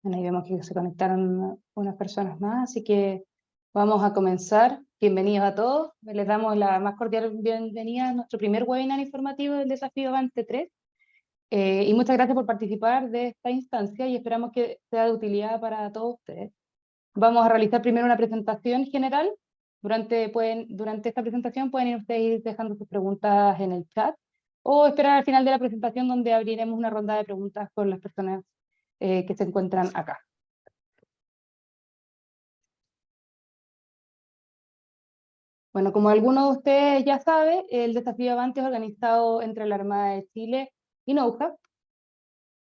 Bueno, ahí vemos que se conectaron unas personas más, así que vamos a comenzar. Bienvenidos a todos. Les damos la más cordial bienvenida a nuestro primer webinar informativo del Desafío Avante 3. Y muchas gracias por participar de esta instancia y esperamos que sea de utilidad para todos ustedes. Vamos a realizar primero una presentación general. Durante esta presentación pueden ustedes ir dejando sus preguntas en el chat o esperar al final de la presentación, donde abriremos una ronda de preguntas con las personas que se encuentran acá. Bueno, como algunos de ustedes ya saben, el Desafío Avante es organizado entre la Armada de Chile y NOUHAB.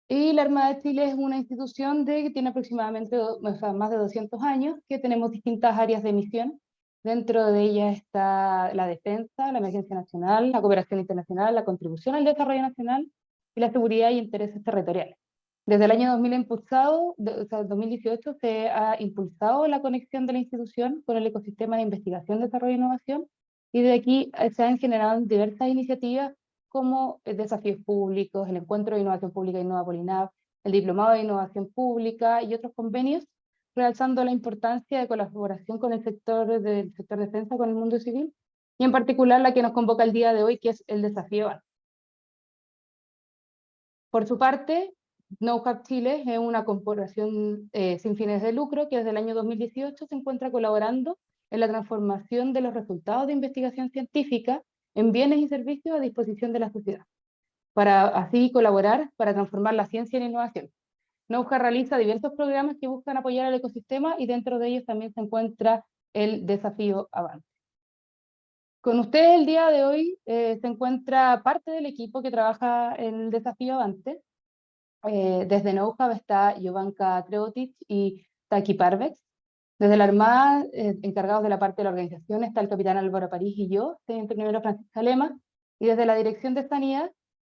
Y la Armada de Chile es una institución que tiene aproximadamente más de 200 años, que tenemos distintas áreas de misión. Dentro de ellas está la defensa, la emergencia nacional, la cooperación internacional, la contribución al desarrollo nacional y la seguridad y intereses territoriales. Desde el año 2018 se ha impulsado la conexión de la institución con el ecosistema de investigación, desarrollo e innovación, y de aquí se han generado diversas iniciativas como desafíos públicos, el encuentro de innovación pública Innova-Polinab, el diplomado de innovación pública y otros convenios, realzando la importancia de colaboración con el sector defensa, con el mundo civil, y en particular la que nos convoca el día de hoy, que es el desafío ARC. Por su parte, NOUHAB Chile es una corporación sin fines de lucro que desde el año 2018 se encuentra colaborando en la transformación de los resultados de investigación científica en bienes y servicios a disposición de la sociedad, para así colaborar para transformar la ciencia en innovación. NOUHAB realiza diversos programas que buscan apoyar al ecosistema y dentro de ellos también se encuentra el desafío Avante. Con ustedes el día de hoy se encuentra parte del equipo que trabaja en el desafío Avante. Desde NOUHAB está Jovanka Creotic y Taki Parvex. Desde la Armada, encargados de la parte de la organización, está el capitán Álvaro París y yo, teniente primero Francisca Lema. Y desde la Dirección de Sanidad,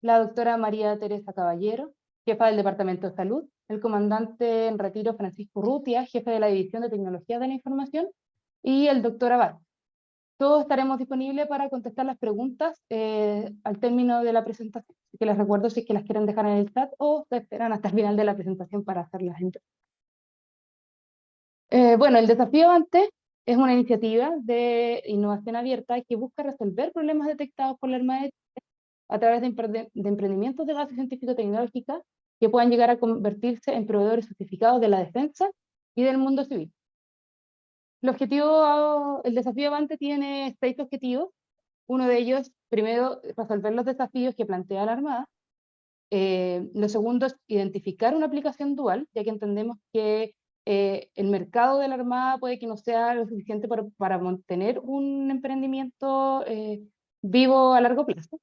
la doctora María Teresa Caballero, jefa del Departamento de Salud, el comandante en retiro Francisco Urrutia, jefe de la División de Tecnología de la Información, y el doctor Abad. Todos estaremos disponibles para contestar las preguntas al término de la presentación. Así que les recuerdo si es que las quieren dejar en el chat o se esperan hasta el final de la presentación para hacerlas. Bueno, el Desafío Avante es una iniciativa de innovación abierta que busca resolver problemas detectados por la Armada de Chile a través de emprendimientos de base científico-tecnológica que puedan llegar a convertirse en proveedores certificados de la defensa y del mundo civil. El Desafío Avante tiene 6 objetivos. Uno de ellos, primero, resolver los desafíos que plantea la Armada. Lo segundo es identificar una aplicación dual, ya que entendemos que el mercado de la Armada puede que no sea lo suficiente para mantener un emprendimiento vivo a largo plazo.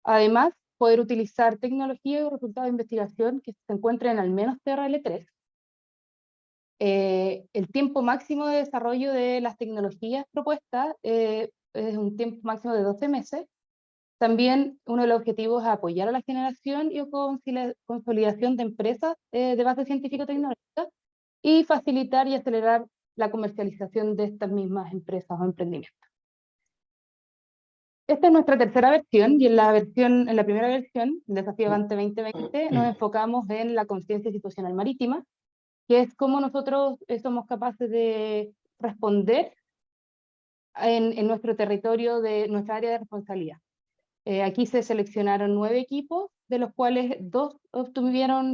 Además, poder utilizar tecnología y resultados de investigación que se encuentren en al menos TRL3. El tiempo máximo de desarrollo de las tecnologías propuestas es un tiempo máximo de 12 meses. También uno de los objetivos es apoyar a la generación y consolidación de empresas de base científico-tecnológica y facilitar y acelerar la comercialización de estas mismas empresas o emprendimientos. Esta es nuestra tercera versión, y en la primera versión, el Desafío Avante 2020, nos enfocamos en la conciencia institucional marítima, que es cómo nosotros somos capaces de responder en nuestro territorio de nuestra área de responsabilidad. Aquí se seleccionaron 9 equipos, de los cuales 2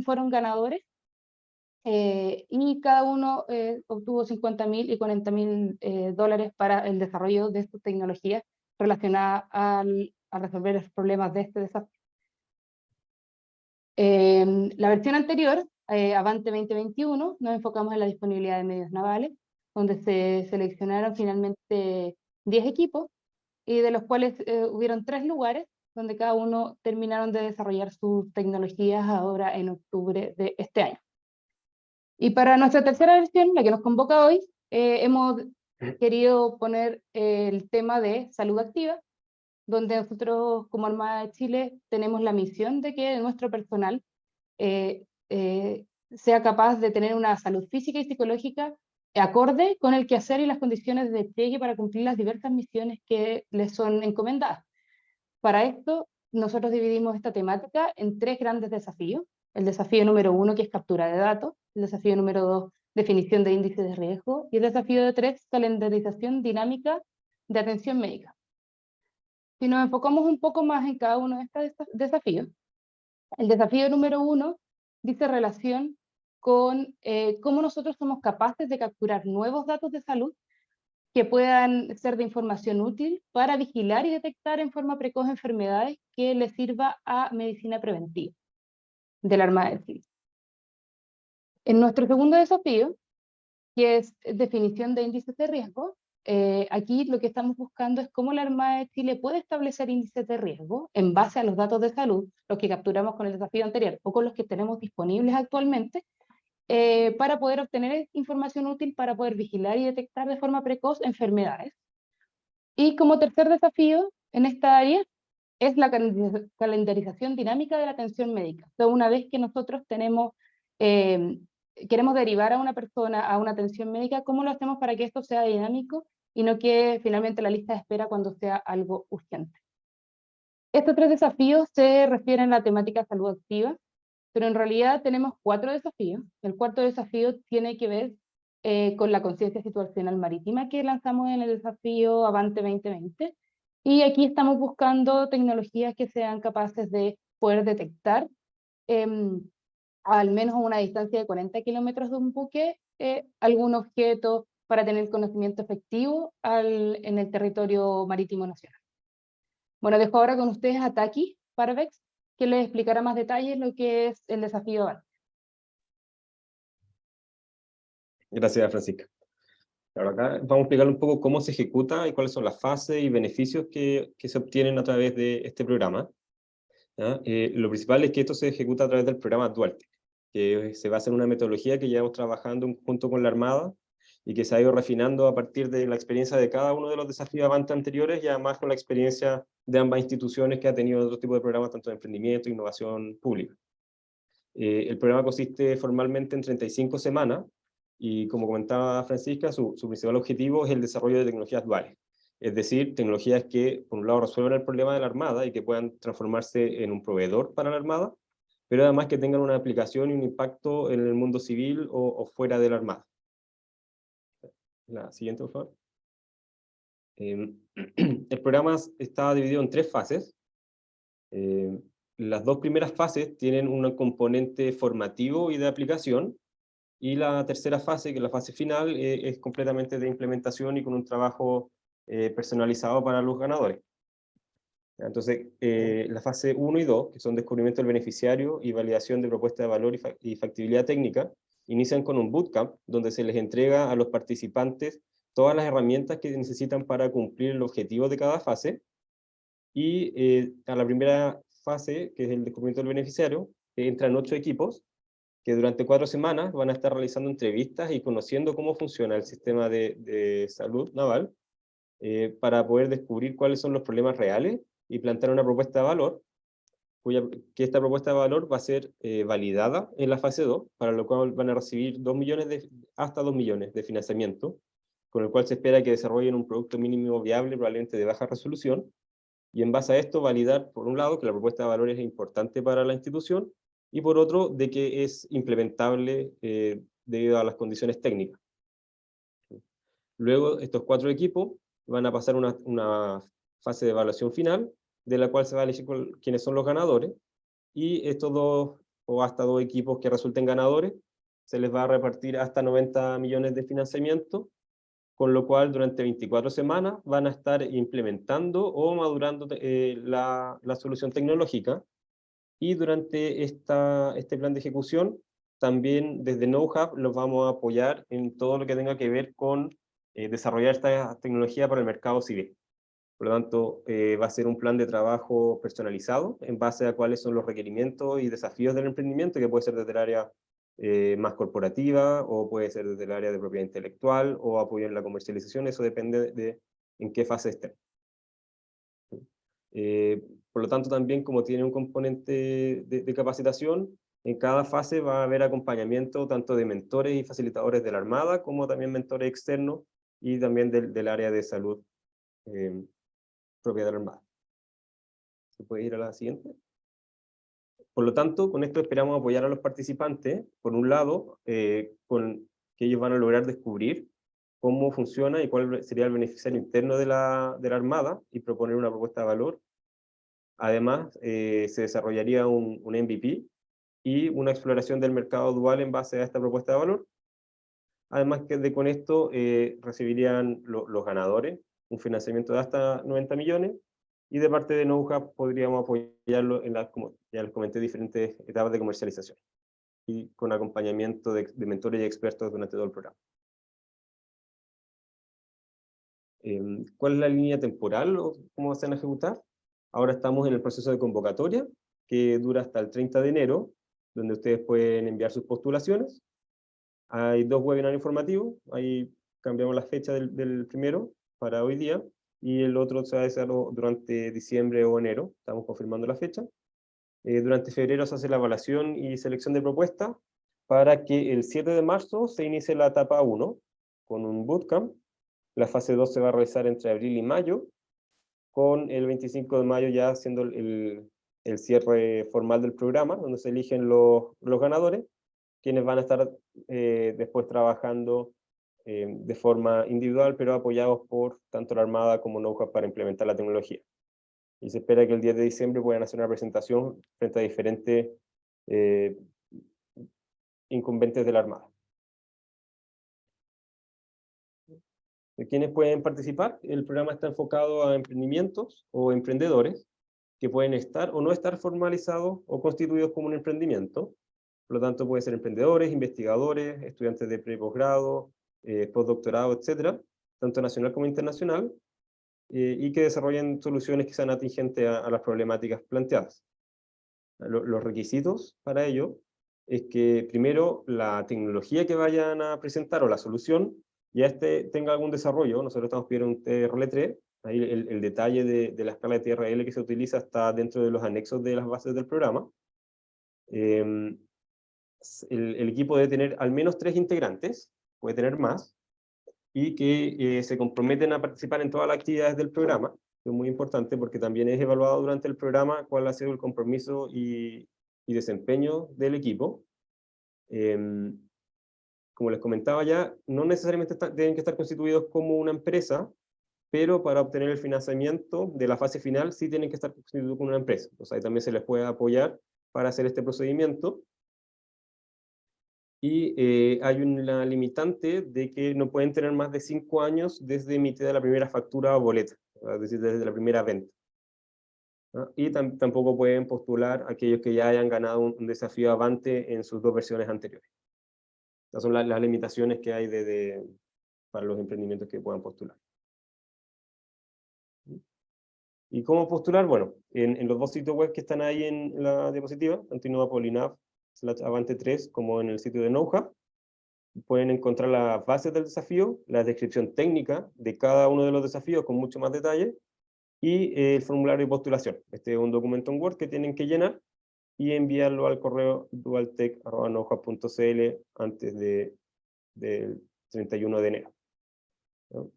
fueron ganadores, y cada uno obtuvo $50.000 y $40.000 para el desarrollo de estas tecnologías relacionadas a resolver los problemas de este desafío. La versión anterior, Avante 2021, nos enfocamos en la disponibilidad de medios navales, donde se seleccionaron finalmente 10 equipos, y de los cuales hubieron 3 lugares, donde cada uno terminaron de desarrollar sus tecnologías ahora en octubre de este año. Y para nuestra tercera versión, la que nos convoca hoy, hemos querido poner el tema de salud activa, donde nosotros como Armada de Chile tenemos la misión de que nuestro personal sea capaz de tener una salud física y psicológica acorde con el quehacer y las condiciones de despliegue para cumplir las diversas misiones que les son encomendadas. Para esto, nosotros dividimos esta temática en 3 grandes desafíos. El desafío número 1, que es captura de datos. El desafío número 2, definición de índices de riesgo. Y el desafío 3, calendarización dinámica de atención médica. Si nos enfocamos un poco más en cada uno de estos desafíos, el desafío número 1 dice relación con cómo nosotros somos capaces de capturar nuevos datos de salud que puedan ser de información útil para vigilar y detectar en forma precoz enfermedades que les sirva a medicina preventiva de la Armada de Chile. En nuestro segundo desafío, que es definición de índices de riesgo, aquí lo que estamos buscando es cómo la Armada de Chile puede establecer índices de riesgo en base a los datos de salud, los que capturamos con el desafío anterior o con los que tenemos disponibles actualmente, para poder obtener información útil para poder vigilar y detectar de forma precoz enfermedades. Y como tercer desafío en esta área es la calendarización dinámica de la atención médica. Entonces, una vez que nosotros queremos derivar a una persona a una atención médica, ¿cómo lo hacemos para que esto sea dinámico y no quede finalmente la lista de espera cuando sea algo urgente? Estos 3 desafíos se refieren a la temática salud activa, pero en realidad tenemos 4 desafíos. El cuarto desafío tiene que ver con la conciencia situacional marítima que lanzamos en el desafío Avante 2020. Y aquí estamos buscando tecnologías que sean capaces de poder detectar al menos a una distancia de 40 kilómetros de un buque algún objeto para tener conocimiento efectivo en el territorio marítimo nacional. Bueno, dejo ahora con ustedes a Taki Parvex, que les explicará más detalles lo que es el desafío Avante. Gracias, Francisca. Ahora acá vamos a explicar un poco cómo se ejecuta y cuáles son las fases y beneficios que se obtienen a través de este programa. ¿Ya? Lo principal es que esto se ejecuta a través del programa Duarte, que se basa en una metodología que llevamos trabajando junto con la Armada y que se ha ido refinando a partir de la experiencia de cada uno de los desafíos Avante anteriores y además con la experiencia de ambas instituciones que ha tenido otro tipo de programas, tanto de emprendimiento e innovación pública. El programa consiste formalmente en 35 semanas y, como comentaba Francisca, su principal objetivo es el desarrollo de tecnologías duales. Es decir, tecnologías que, por un lado, resuelvan el problema de la Armada y que puedan transformarse en un proveedor para la Armada, pero además que tengan una aplicación y un impacto en el mundo civil o fuera de la Armada. La siguiente, por favor. El programa está dividido en 3 fases. Las 2 primeras fases tienen un componente formativo y de aplicación, y la tercera fase, que es la fase final, es completamente de implementación y con un trabajo personalizado para los ganadores. Entonces, la fase 1 y 2, que son descubrimiento del beneficiario y validación de propuesta de valor y factibilidad técnica, inician con un bootcamp, donde se les entrega a los participantes todas las herramientas que necesitan para cumplir el objetivo de cada fase, y a la primera fase, que es el descubrimiento del beneficiario, entran 8 equipos, que durante 4 semanas van a estar realizando entrevistas y conociendo cómo funciona el sistema de salud naval, para poder descubrir cuáles son los problemas reales y plantear una propuesta de valor, que esta propuesta de valor va a ser validada en la fase 2, para lo cual van a recibir hasta 2 millones de financiamiento, con el cual se espera que desarrollen un producto mínimo viable, probablemente de baja resolución, y en base a esto validar, por un lado, que la propuesta de valor es importante para la institución, y por otro, de que es implementable debido a las condiciones técnicas. Luego, estos 4 equipos van a pasar una fase de evaluación final, de la cual se va a elegir quiénes son los ganadores, y estos 2 o hasta 2 equipos que resulten ganadores, se les va a repartir hasta 90 millones de financiamiento, con lo cual durante 24 semanas van a estar implementando o madurando la solución tecnológica, y durante este plan de ejecución, también desde KnowHub los vamos a apoyar en todo lo que tenga que ver con desarrollar esta tecnología para el mercado civil. Por lo tanto, va a ser un plan de trabajo personalizado en base a cuáles son los requerimientos y desafíos del emprendimiento, que puede ser desde el área más corporativa, o puede ser desde el área de propiedad intelectual, o apoyo en la comercialización. Eso depende de en qué fase estén. Por lo tanto, también, como tiene un componente de capacitación, en cada fase va a haber acompañamiento tanto de mentores y facilitadores de la Armada, como también mentores externos, y también del área de salud propia de la Armada. ¿Se puede ir a la siguiente? Por lo tanto, con esto esperamos apoyar a los participantes, por un lado, con que ellos van a lograr descubrir cómo funciona y cuál sería el beneficiario interno de la Armada y proponer una propuesta de valor. Además, se desarrollaría un MVP y una exploración del mercado dual en base a esta propuesta de valor. Además que con esto recibirían los ganadores un financiamiento de hasta 90 millones, y de parte de Know-How podríamos apoyarlo en como ya les comenté, diferentes etapas de comercialización, y con acompañamiento de mentores y expertos durante todo el programa. ¿Cuál es la línea temporal o cómo se van a ejecutar? Ahora estamos en el proceso de convocatoria, que dura hasta el 30 de enero, donde ustedes pueden enviar sus postulaciones. Hay 2 webinars informativos, ahí cambiamos la fecha del primero para hoy día, y el otro se va a hacer durante diciembre o enero, estamos confirmando la fecha. Durante febrero se hace la evaluación y selección de propuestas, para que el 7 de marzo se inicie la etapa 1, con un bootcamp. La fase 2 se va a realizar entre abril y mayo, con el 25 de mayo ya siendo el cierre formal del programa, donde se eligen los ganadores, quienes van a estar después trabajando de forma individual, pero apoyados por tanto la Armada como Know-How para implementar la tecnología. Y se espera que el 10 de diciembre puedan hacer una presentación frente a diferentes incumbentes de la Armada. ¿De quiénes pueden participar? El programa está enfocado a emprendimientos o emprendedores que pueden estar o no estar formalizados o constituidos como un emprendimiento. Por lo tanto, pueden ser emprendedores, investigadores, estudiantes de pre y posgrado, postdoctorado, etcétera, tanto nacional como internacional, y que desarrollen soluciones que sean atingentes a las problemáticas planteadas. Los requisitos para ello es que, primero, la tecnología que vayan a presentar o la solución ya tenga algún desarrollo. Nosotros estamos pidiendo un TRL3, ahí el detalle de la escala de TRL que se utiliza está dentro de los anexos de las bases del programa. El equipo debe tener al menos 3 integrantes, puede tener más, y que se comprometen a participar en todas las actividades del programa, que es muy importante porque también es evaluado durante el programa cuál ha sido el compromiso y desempeño del equipo. Como les comentaba ya, no necesariamente deben que estar constituidos como una empresa, pero para obtener el financiamiento de la fase final sí tienen que estar constituidos como una empresa. Entonces ahí también se les puede apoyar para hacer este procedimiento. Y hay una limitante de que no pueden tener más de 5 años desde emitida la primera factura o boleta, es decir, desde la primera venta, ¿no? Y tampoco pueden postular aquellos que ya hayan ganado un desafío Avante en sus 2 versiones anteriores. Estas son las limitaciones que hay para los emprendimientos que puedan postular. ¿Y cómo postular? Bueno, en los 2 sitios web que están ahí en la diapositiva, tanto innova.polinaf/avante3 como en el sitio de Know-How, pueden encontrar las bases del desafío, la descripción técnica de cada uno de los desafíos con mucho más detalle, y el formulario de postulación. Este es un documento en Word que tienen que llenar y enviarlo al correo dualtech@knowhow.cl antes del 31 de enero, ¿no?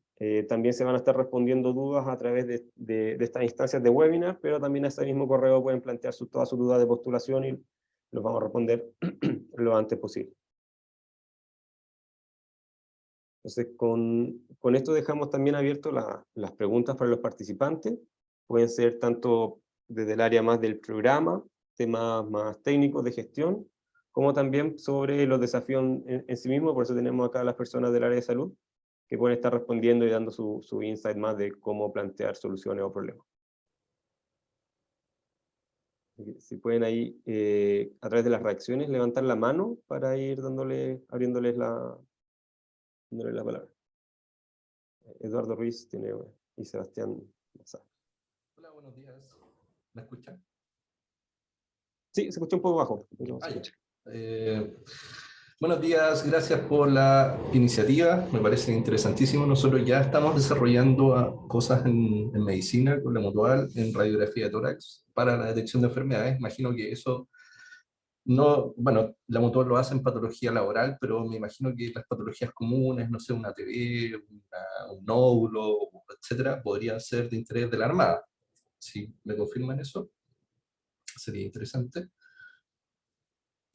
También se van a estar respondiendo dudas a través de estas instancias de webinar, pero también a ese mismo correo pueden plantear todas sus dudas de postulación y los vamos a responder lo antes posible. Entonces, con esto dejamos también abiertas las preguntas para los participantes. Pueden ser tanto desde el área más del programa, temas más técnicos de gestión, como también sobre los desafíos en sí mismos. Por eso tenemos acá a las personas del área de salud, que pueden estar respondiendo y dando su insight más de cómo plantear soluciones o problemas. Si pueden ahí, a través de las reacciones, levantar la mano para ir abriéndoles la palabra. Eduardo Ruiz y Sebastián Mazar. Hola, buenos días. ¿Me escuchan? Sí, se escucha un poco bajo. Buenos días, gracias por la iniciativa, me parece interesantísimo. Nosotros ya estamos desarrollando cosas en medicina con la Mutual, en radiografía de tórax, para la detección de enfermedades. Imagino que eso no, bueno, la Mutual lo hace en patología laboral, pero me imagino que las patologías comunes, no sé, una TB, un nódulo, etcétera, podrían ser de interés de la Armada. Si me confirman eso, sería interesante.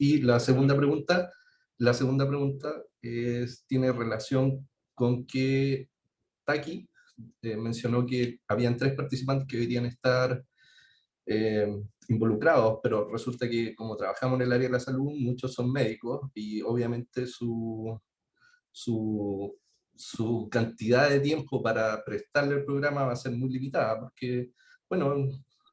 Y la segunda pregunta tiene relación con que Taki mencionó que habían 3 participantes que deberían estar eh, involucrados, pero resulta que como trabajamos en el área de la salud, muchos son médicos y obviamente su, su cantidad de tiempo para prestarle el programa va a ser muy limitada, porque, bueno,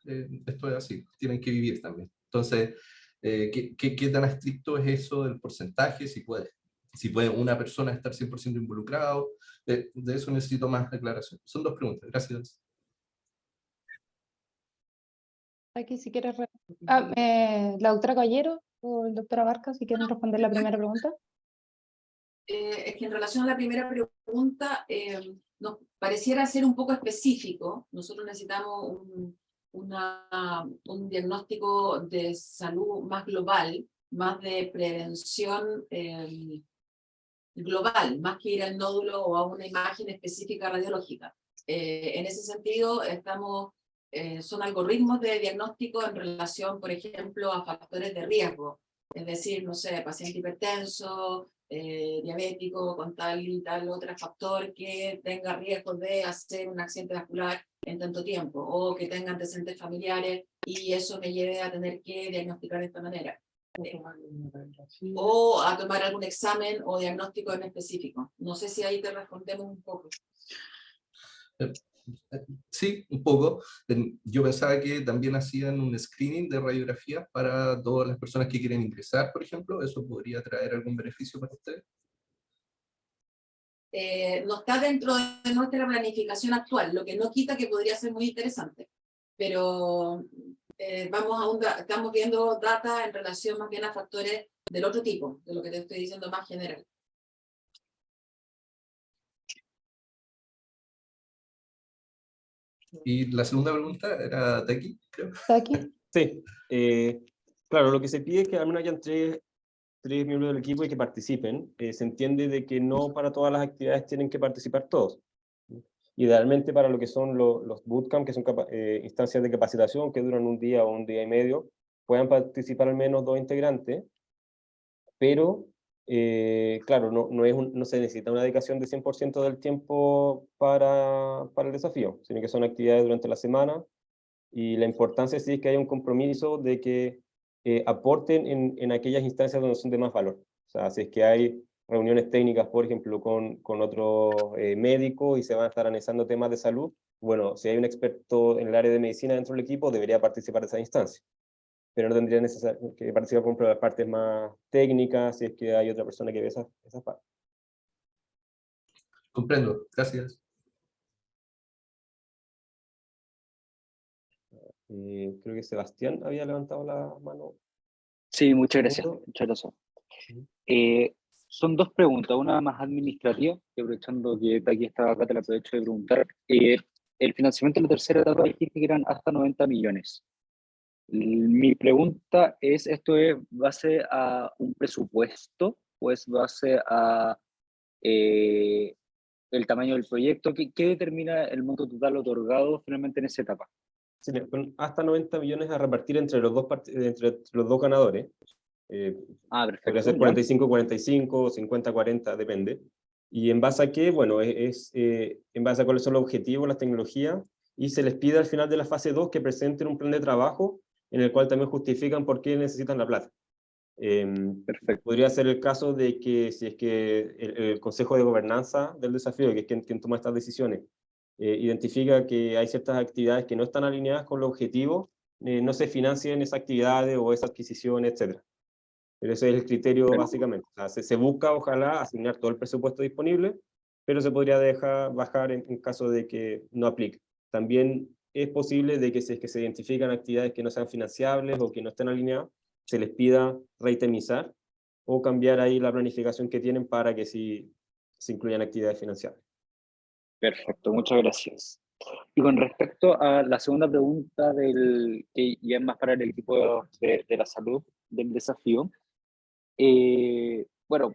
esto es así, tienen que vivir también. Entonces, ¿qué tan estricto es eso del porcentaje? Si puede una persona estar 100% involucrado, de eso necesito más declaración. Son 2 preguntas, gracias. Aquí si quieres... la doctora Caballero o el doctor Abarca, si quieren responder la primera pregunta. Es que en relación a la primera pregunta, nos pareciera ser un poco específico. Nosotros necesitamos un diagnóstico de salud más global, más de prevención global, más que ir al nódulo o a una imagen específica radiológica. En ese sentido, son algoritmos de diagnóstico en relación, por ejemplo, a factores de riesgo. Es decir, no sé, paciente hipertenso, diabético, con tal y tal otro factor que tenga riesgo de hacer un accidente vascular en tanto tiempo, o que tenga antecedentes familiares, y eso me lleve a tener que diagnosticar de esta manera. O a tomar algún examen o diagnóstico en específico. No sé si ahí te respondemos un poco. Sí, un poco. Yo pensaba que también hacían un screening de radiografías para todas las personas que quieren ingresar, por ejemplo. ¿Eso podría traer algún beneficio para ustedes? No está dentro de nuestra planificación actual, lo que no quita que podría ser muy interesante. Pero estamos viendo data en relación más bien a factores del otro tipo, de lo que te estoy diciendo más general. Y la segunda pregunta era de aquí, creo. Taki. Sí, claro, lo que se pide es que al menos hayan tres miembros del equipo y que participen. Se entiende de que no para todas las actividades tienen que participar todos. Idealmente para lo que son los bootcamp, que son instancias de capacitación que duran un día o un día y medio, puedan participar al menos 2 integrantes, pero claro, no se necesita una dedicación de 100% del tiempo para el desafío, sino que son actividades durante la semana, y la importancia sí es que haya un compromiso de que aporten en aquellas instancias donde son de más valor. O sea, si es que hay reuniones técnicas, por ejemplo, con otro médico y se van a estar analizando temas de salud, bueno, si hay un experto en el área de medicina dentro del equipo, debería participar de esa instancia. Pero no tendría que participar, por ejemplo, de las partes más técnicas, si es que hay otra persona que ve esas partes. Comprendo, gracias. Creo que Sebastián había levantado la mano. Sí, muchas gracias. ¿Segundo? Muchas gracias. Ujú. Son 2 preguntas, una más administrativa, que aprovechando que aquí está acá, te la aprovecho de preguntar. El financiamiento de la tercera etapa dijiste que eran hasta 90 millones. Mi pregunta es, ¿esto es base a un presupuesto o es base a el tamaño del proyecto? ¿Qué determina el monto total otorgado finalmente en esa etapa? Sí, con hasta 90 millones a repartir entre los dos ganadores. Podría Perfecto. ser ¿Ya? 45-45 o 50-40, depende. ¿Y en base a qué? Bueno, en base a cuáles son los objetivos, las tecnologías, y se les pide al final de la fase 2 que presenten un plan de trabajo en el cual también justifican por qué necesitan la plata. Perfecto. Podría ser el caso de que si es que el Consejo de Gobernanza del desafío, que es quien toma estas decisiones, identifica que hay ciertas actividades que no están alineadas con los objetivos, no se financien esas actividades o esa adquisición, etc. Pero ese es el criterio básicamente. O sea, se busca, ojalá, asignar todo el presupuesto disponible, pero se podría dejar bajar en caso de que no aplique. También es posible de que si es que se identifican actividades que no sean financiables o que no estén alineadas, se les pida reitemizar o cambiar ahí la planificación que tienen para que sí se incluyan actividades financiables. Perfecto, muchas gracias. Y con respecto a la segunda pregunta, que ya es más para el equipo de la salud del desafío, bueno,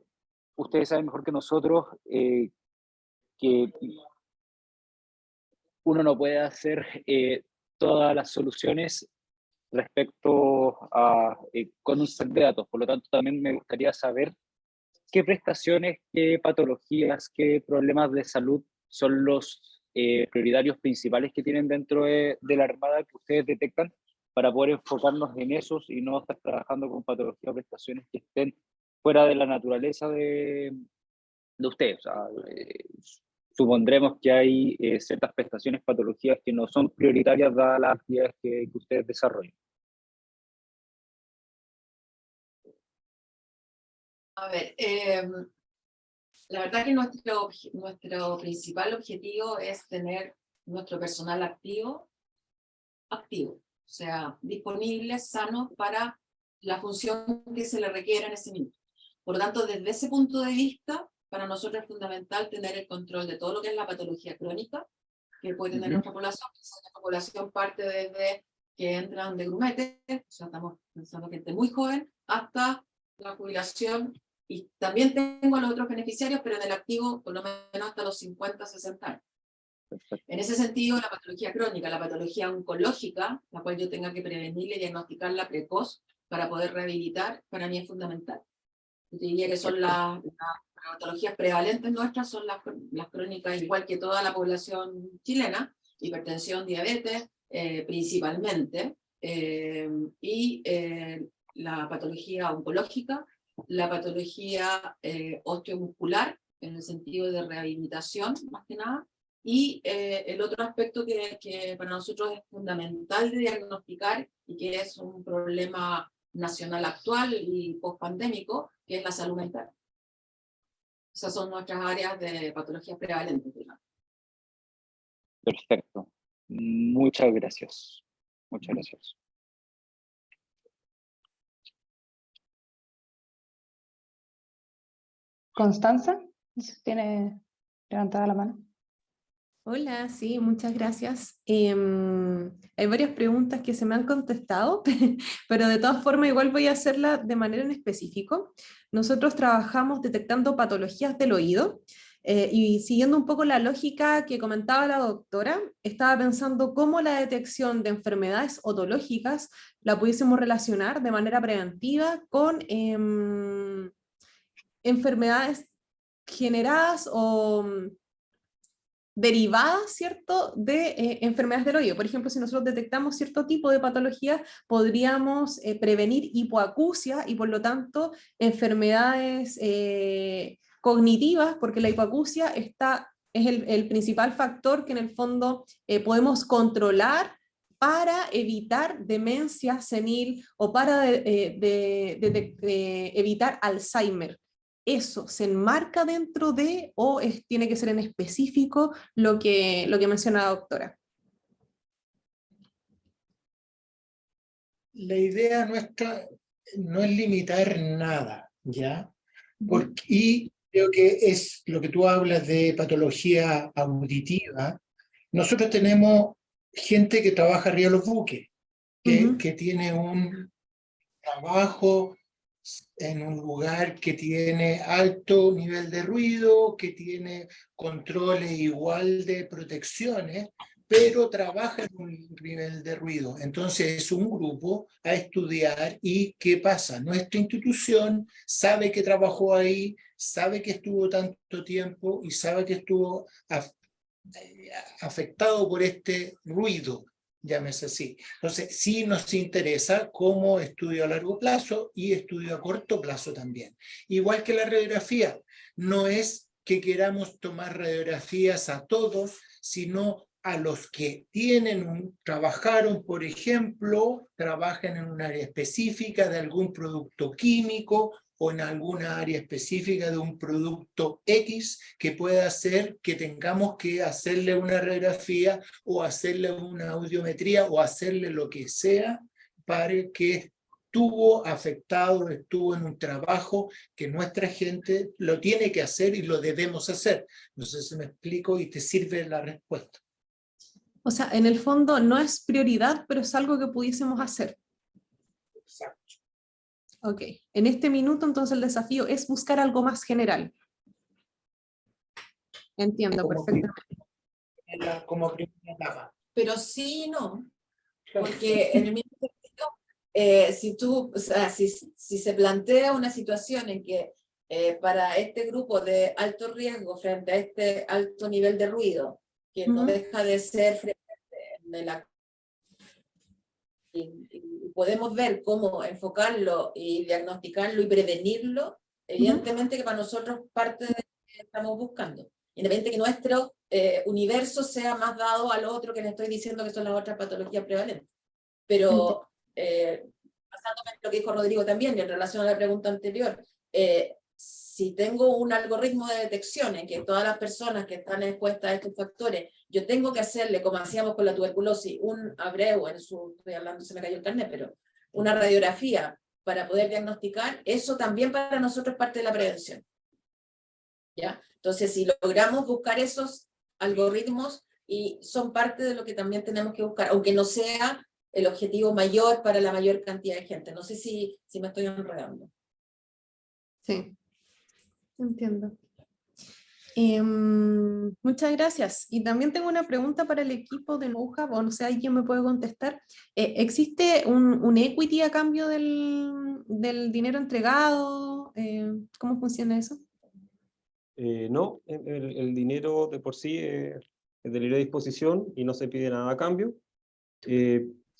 ustedes saben mejor que nosotros que uno no puede hacer todas las soluciones respecto a con un set de datos. Por lo tanto, también me gustaría saber qué prestaciones, qué patologías, qué problemas de salud son los prioritarios principales que tienen dentro de la Armada que ustedes detectan para poder enfocarnos en esos y no estar trabajando con patologías o prestaciones que estén fuera de la naturaleza de ustedes. O sea, supondremos que hay ciertas prestaciones, patologías que no son prioritarias dadas las actividades que ustedes desarrollan. A ver, la verdad que nuestro principal objetivo es tener nuestro personal activo, o sea, disponible, sano para la función que se le requiera en ese minuto. Por lo tanto, desde ese punto de vista, para nosotros es fundamental tener el control de todo lo que es la patología crónica que puede tener nuestra población. Nuestra población parte desde que entran de grumete, o sea, estamos pensando que gente muy joven, hasta la jubilación, y también tengo a los otros beneficiarios, pero en el activo por lo menos hasta los 50, 60 años. En ese sentido, la patología crónica, la patología oncológica, la cual yo tenga que prevenir y diagnosticarla precoz para poder rehabilitar, para mí es fundamental. Yo diría que son las patologías prevalentes nuestras, son las crónicas, igual que toda la población chilena, hipertensión, diabetes, principalmente, y la patología oncológica, la patología osteomuscular, en el sentido de rehabilitación, más que nada, y el otro aspecto que para nosotros es fundamental de diagnosticar y que es un problema nacional actual y post-pandémico, que es la salud mental. Esas son nuestras áreas de patologías prevalentes, digamos. Perfecto. Muchas gracias. Muchas gracias. Constanza, tiene levantada la mano. Hola, sí, muchas gracias. Hay varias preguntas que se me han contestado, pero de todas formas igual voy a hacerla de manera en específico. Nosotros trabajamos detectando patologías del oído y siguiendo un poco la lógica que comentaba la doctora, estaba pensando cómo la detección de enfermedades otológicas la pudiésemos relacionar de manera preventiva con enfermedades generadas o derivadas, ¿cierto?, de enfermedades del oído. Por ejemplo, si nosotros detectamos cierto tipo de patología, podríamos prevenir hipoacusia y por lo tanto enfermedades cognitivas, porque la hipoacusia es el principal factor que en el fondo podemos controlar para evitar demencia senil o para evitar Alzheimer. ¿Eso se enmarca dentro de o tiene que ser en específico lo que menciona la doctora? La idea nuestra no es limitar nada, ¿ya? Y creo que es lo que tú hablas de patología auditiva. Nosotros tenemos gente que trabaja arriba de los buques, que tiene un trabajo en un lugar que tiene alto nivel de ruido, que tiene controles igual de protecciones, pero trabaja en un nivel de ruido. Entonces es un grupo a estudiar. ¿Y qué pasa? Nuestra institución sabe que trabajó ahí, sabe que estuvo tanto tiempo y sabe que estuvo afectado por este ruido, llámese así. Entonces, sí nos interesa como estudio a largo plazo y estudio a corto plazo también. Igual que la radiografía, no es que queramos tomar radiografías a todos, sino a los que trabajaron, por ejemplo, trabajan en un área específica de algún producto químico o en alguna área específica de un producto X que pueda hacer que tengamos que hacerle una radiografía o hacerle una audiometría o hacerle lo que sea para que estuvo afectado, estuvo en un trabajo que nuestra gente lo tiene que hacer y lo debemos hacer. No sé si me explico y te sirve la respuesta. O sea, en el fondo no es prioridad, pero es algo que pudiésemos hacer. Exacto. Ok, en este minuto entonces el desafío es buscar algo más general. Entiendo perfectamente. Como primera etapa. Pero sí y no, porque en el mismo sentido o sea, si se plantea una situación en que para este grupo de alto riesgo frente a este alto nivel de ruido, que no deja de ser frecuente en la y podemos ver cómo enfocarlo y diagnosticarlo y prevenirlo, evidentemente que para nosotros parte de lo que estamos buscando. Independiente que nuestro universo sea más dado al otro que le estoy diciendo que son las otras patologías prevalentes. Pero, basándome en lo que dijo Rodrigo también, y en relación a la pregunta anterior, si tengo un algoritmo de detección en que todas las personas que están expuestas a estos factores, yo tengo que hacerle, como hacíamos con la tuberculosis, un abreu, estoy hablando, se me cayó el carnet, pero una radiografía para poder diagnosticar, eso también para nosotros es parte de la prevención. ¿Ya? Entonces, si logramos buscar esos algoritmos, y son parte de lo que también tenemos que buscar, aunque no sea el objetivo mayor para la mayor cantidad de gente. No sé si me estoy enredando. Sí, entiendo. Muchas gracias. Y también tengo una pregunta para el equipo de KnowHub, o no sé, alguien me puede contestar. ¿Existe un equity a cambio del dinero entregado? ¿Cómo funciona eso? No, el dinero de por sí es de libre disposición y no se pide nada a cambio.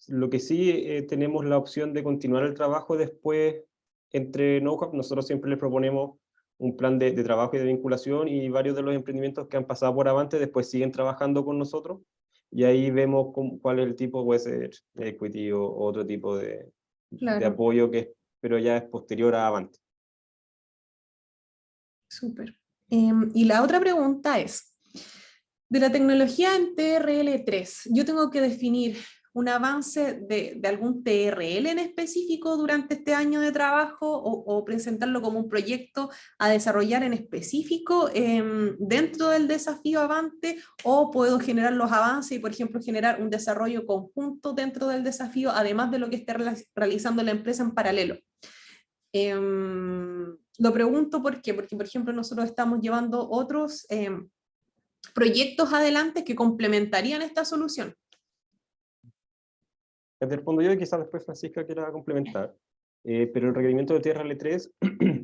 Lo que sí tenemos la opción de continuar el trabajo después entre KnowHub. Nosotros siempre les proponemos un plan de trabajo y de vinculación, y varios de los emprendimientos que han pasado por Avante después siguen trabajando con nosotros, y ahí vemos cuál es el tipo, puede ser equity o otro tipo de Claro, apoyo, pero ya es posterior a Avante. súper. Y la otra pregunta es, de la tecnología en TRL3, ¿yo tengo que definir un avance de algún TRL en específico durante este año de trabajo o presentarlo como un proyecto a desarrollar en específico dentro del desafío Avante, o puedo generar los avances y, por ejemplo, generar un desarrollo conjunto dentro del desafío, además de lo que esté realizando la empresa en paralelo? Lo pregunto porque, por ejemplo, nosotros estamos llevando otros proyectos adelante que complementarían esta solución. Te respondo yo y quizás después Francisca quiera complementar. Pero el requerimiento de TRL3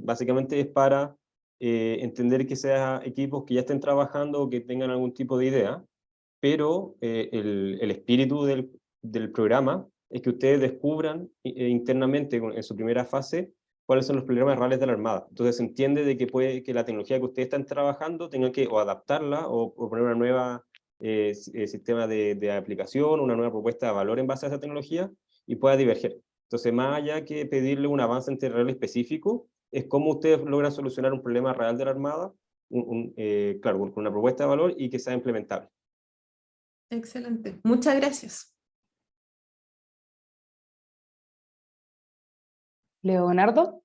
básicamente es para entender que sean equipos que ya estén trabajando o que tengan algún tipo de idea, pero el espíritu del programa es que ustedes descubran internamente en su primera fase cuáles son los problemas reales de la Armada. Entonces se entiende de que puede que la tecnología que ustedes están trabajando tengan que o adaptarla o poner una nueva sistema de aplicación, una nueva propuesta de valor en base a esa tecnología, y pueda diverger. Entonces, más allá que pedirle un avance en terreno específico, es cómo ustedes logran solucionar un problema real de la Armada, claro, con una propuesta de valor y que sea implementable. Excelente. Muchas gracias. Leonardo.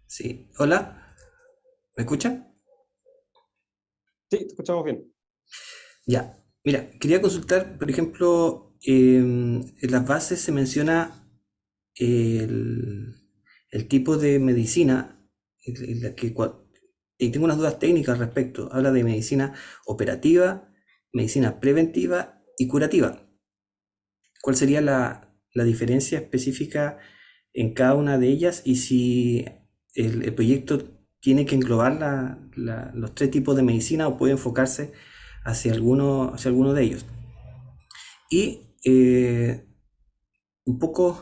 Sí, hola, ¿me escuchan? Sí, te escuchamos bien. Ya, mira, quería consultar, por ejemplo, en las bases se menciona el, el tipo de medicina, y tengo unas dudas técnicas al respecto. Habla de medicina operativa, medicina preventiva y curativa. ¿Cuál sería la diferencia específica en cada una de ellas, y si el proyecto tiene que englobar los tres tipos de medicina o puede enfocarse hacia alguno de ellos? Y un poco,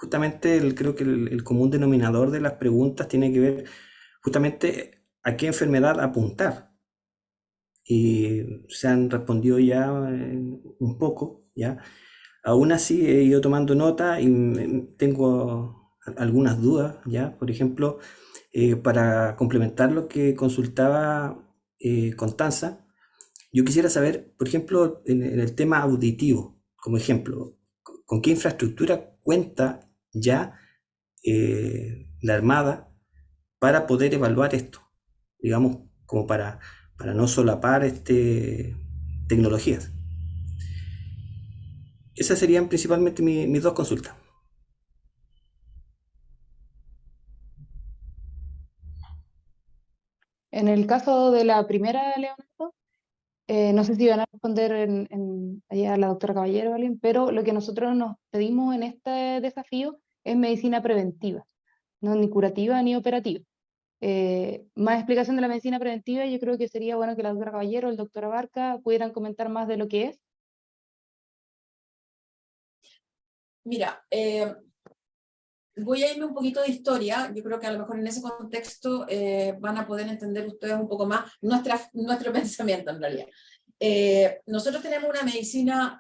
justamente, creo que el común denominador de las preguntas tiene que ver justamente a qué enfermedad apuntar. Y se han respondido ya un poco, ¿ya? Aún así he ido tomando nota y tengo algunas dudas, ¿ya? Por ejemplo, para complementar lo que consultaba Constanza, yo quisiera saber, por ejemplo, en el tema auditivo, como ejemplo, ¿con qué infraestructura cuenta ya la Armada para poder evaluar esto? Digamos, como para no solapar tecnologías. Esas serían principalmente mis dos consultas. En el caso de la primera, Leonardo, No sé si van a responder allá a la doctora Caballero, ¿vale? Pero lo que nosotros nos pedimos en este desafío es medicina preventiva, no ni curativa ni operativa. Más explicación de la medicina preventiva, yo creo que sería bueno que la doctora Caballero o el doctor Abarca pudieran comentar más de lo que es. Mira, voy a irme un poquito de historia. Yo creo que a lo mejor en ese contexto van a poder entender ustedes un poco más nuestro pensamiento en realidad. Nosotros tenemos una medicina,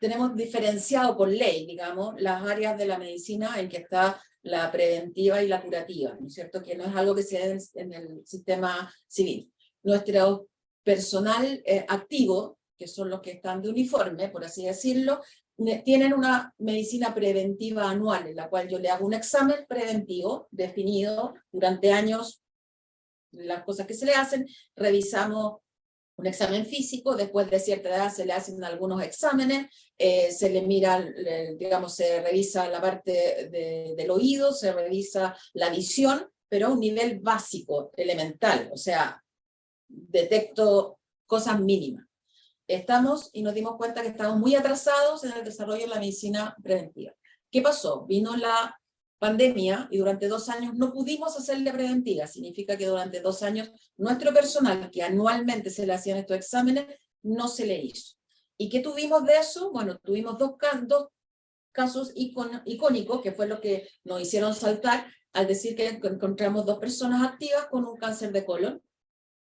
tenemos diferenciado por ley, digamos, las áreas de la medicina en que está la preventiva y la curativa, ¿no es cierto? Que no es algo que se da en el sistema civil. Nuestro personal activo, que son los que están de uniforme, por así decirlo, tienen una medicina preventiva anual, en la cual yo le hago un examen preventivo definido durante años, las cosas que se le hacen, revisamos un examen físico, después de cierta edad se le hacen algunos exámenes, se le mira, digamos, se revisa la parte del oído, se revisa la visión, pero a un nivel básico, elemental, o sea, detecto cosas mínimas. Y nos dimos cuenta que estamos muy atrasados en el desarrollo de la medicina preventiva. ¿Qué pasó? Vino la pandemia y durante 2 años no pudimos hacerle preventiva. Significa que durante 2 años nuestro personal, que anualmente se le hacían estos exámenes, no se le hizo. ¿Y qué tuvimos de eso? Bueno, tuvimos dos casos icónicos, que fue lo que nos hicieron saltar al decir que encontramos 2 personas activas con un cáncer de colon,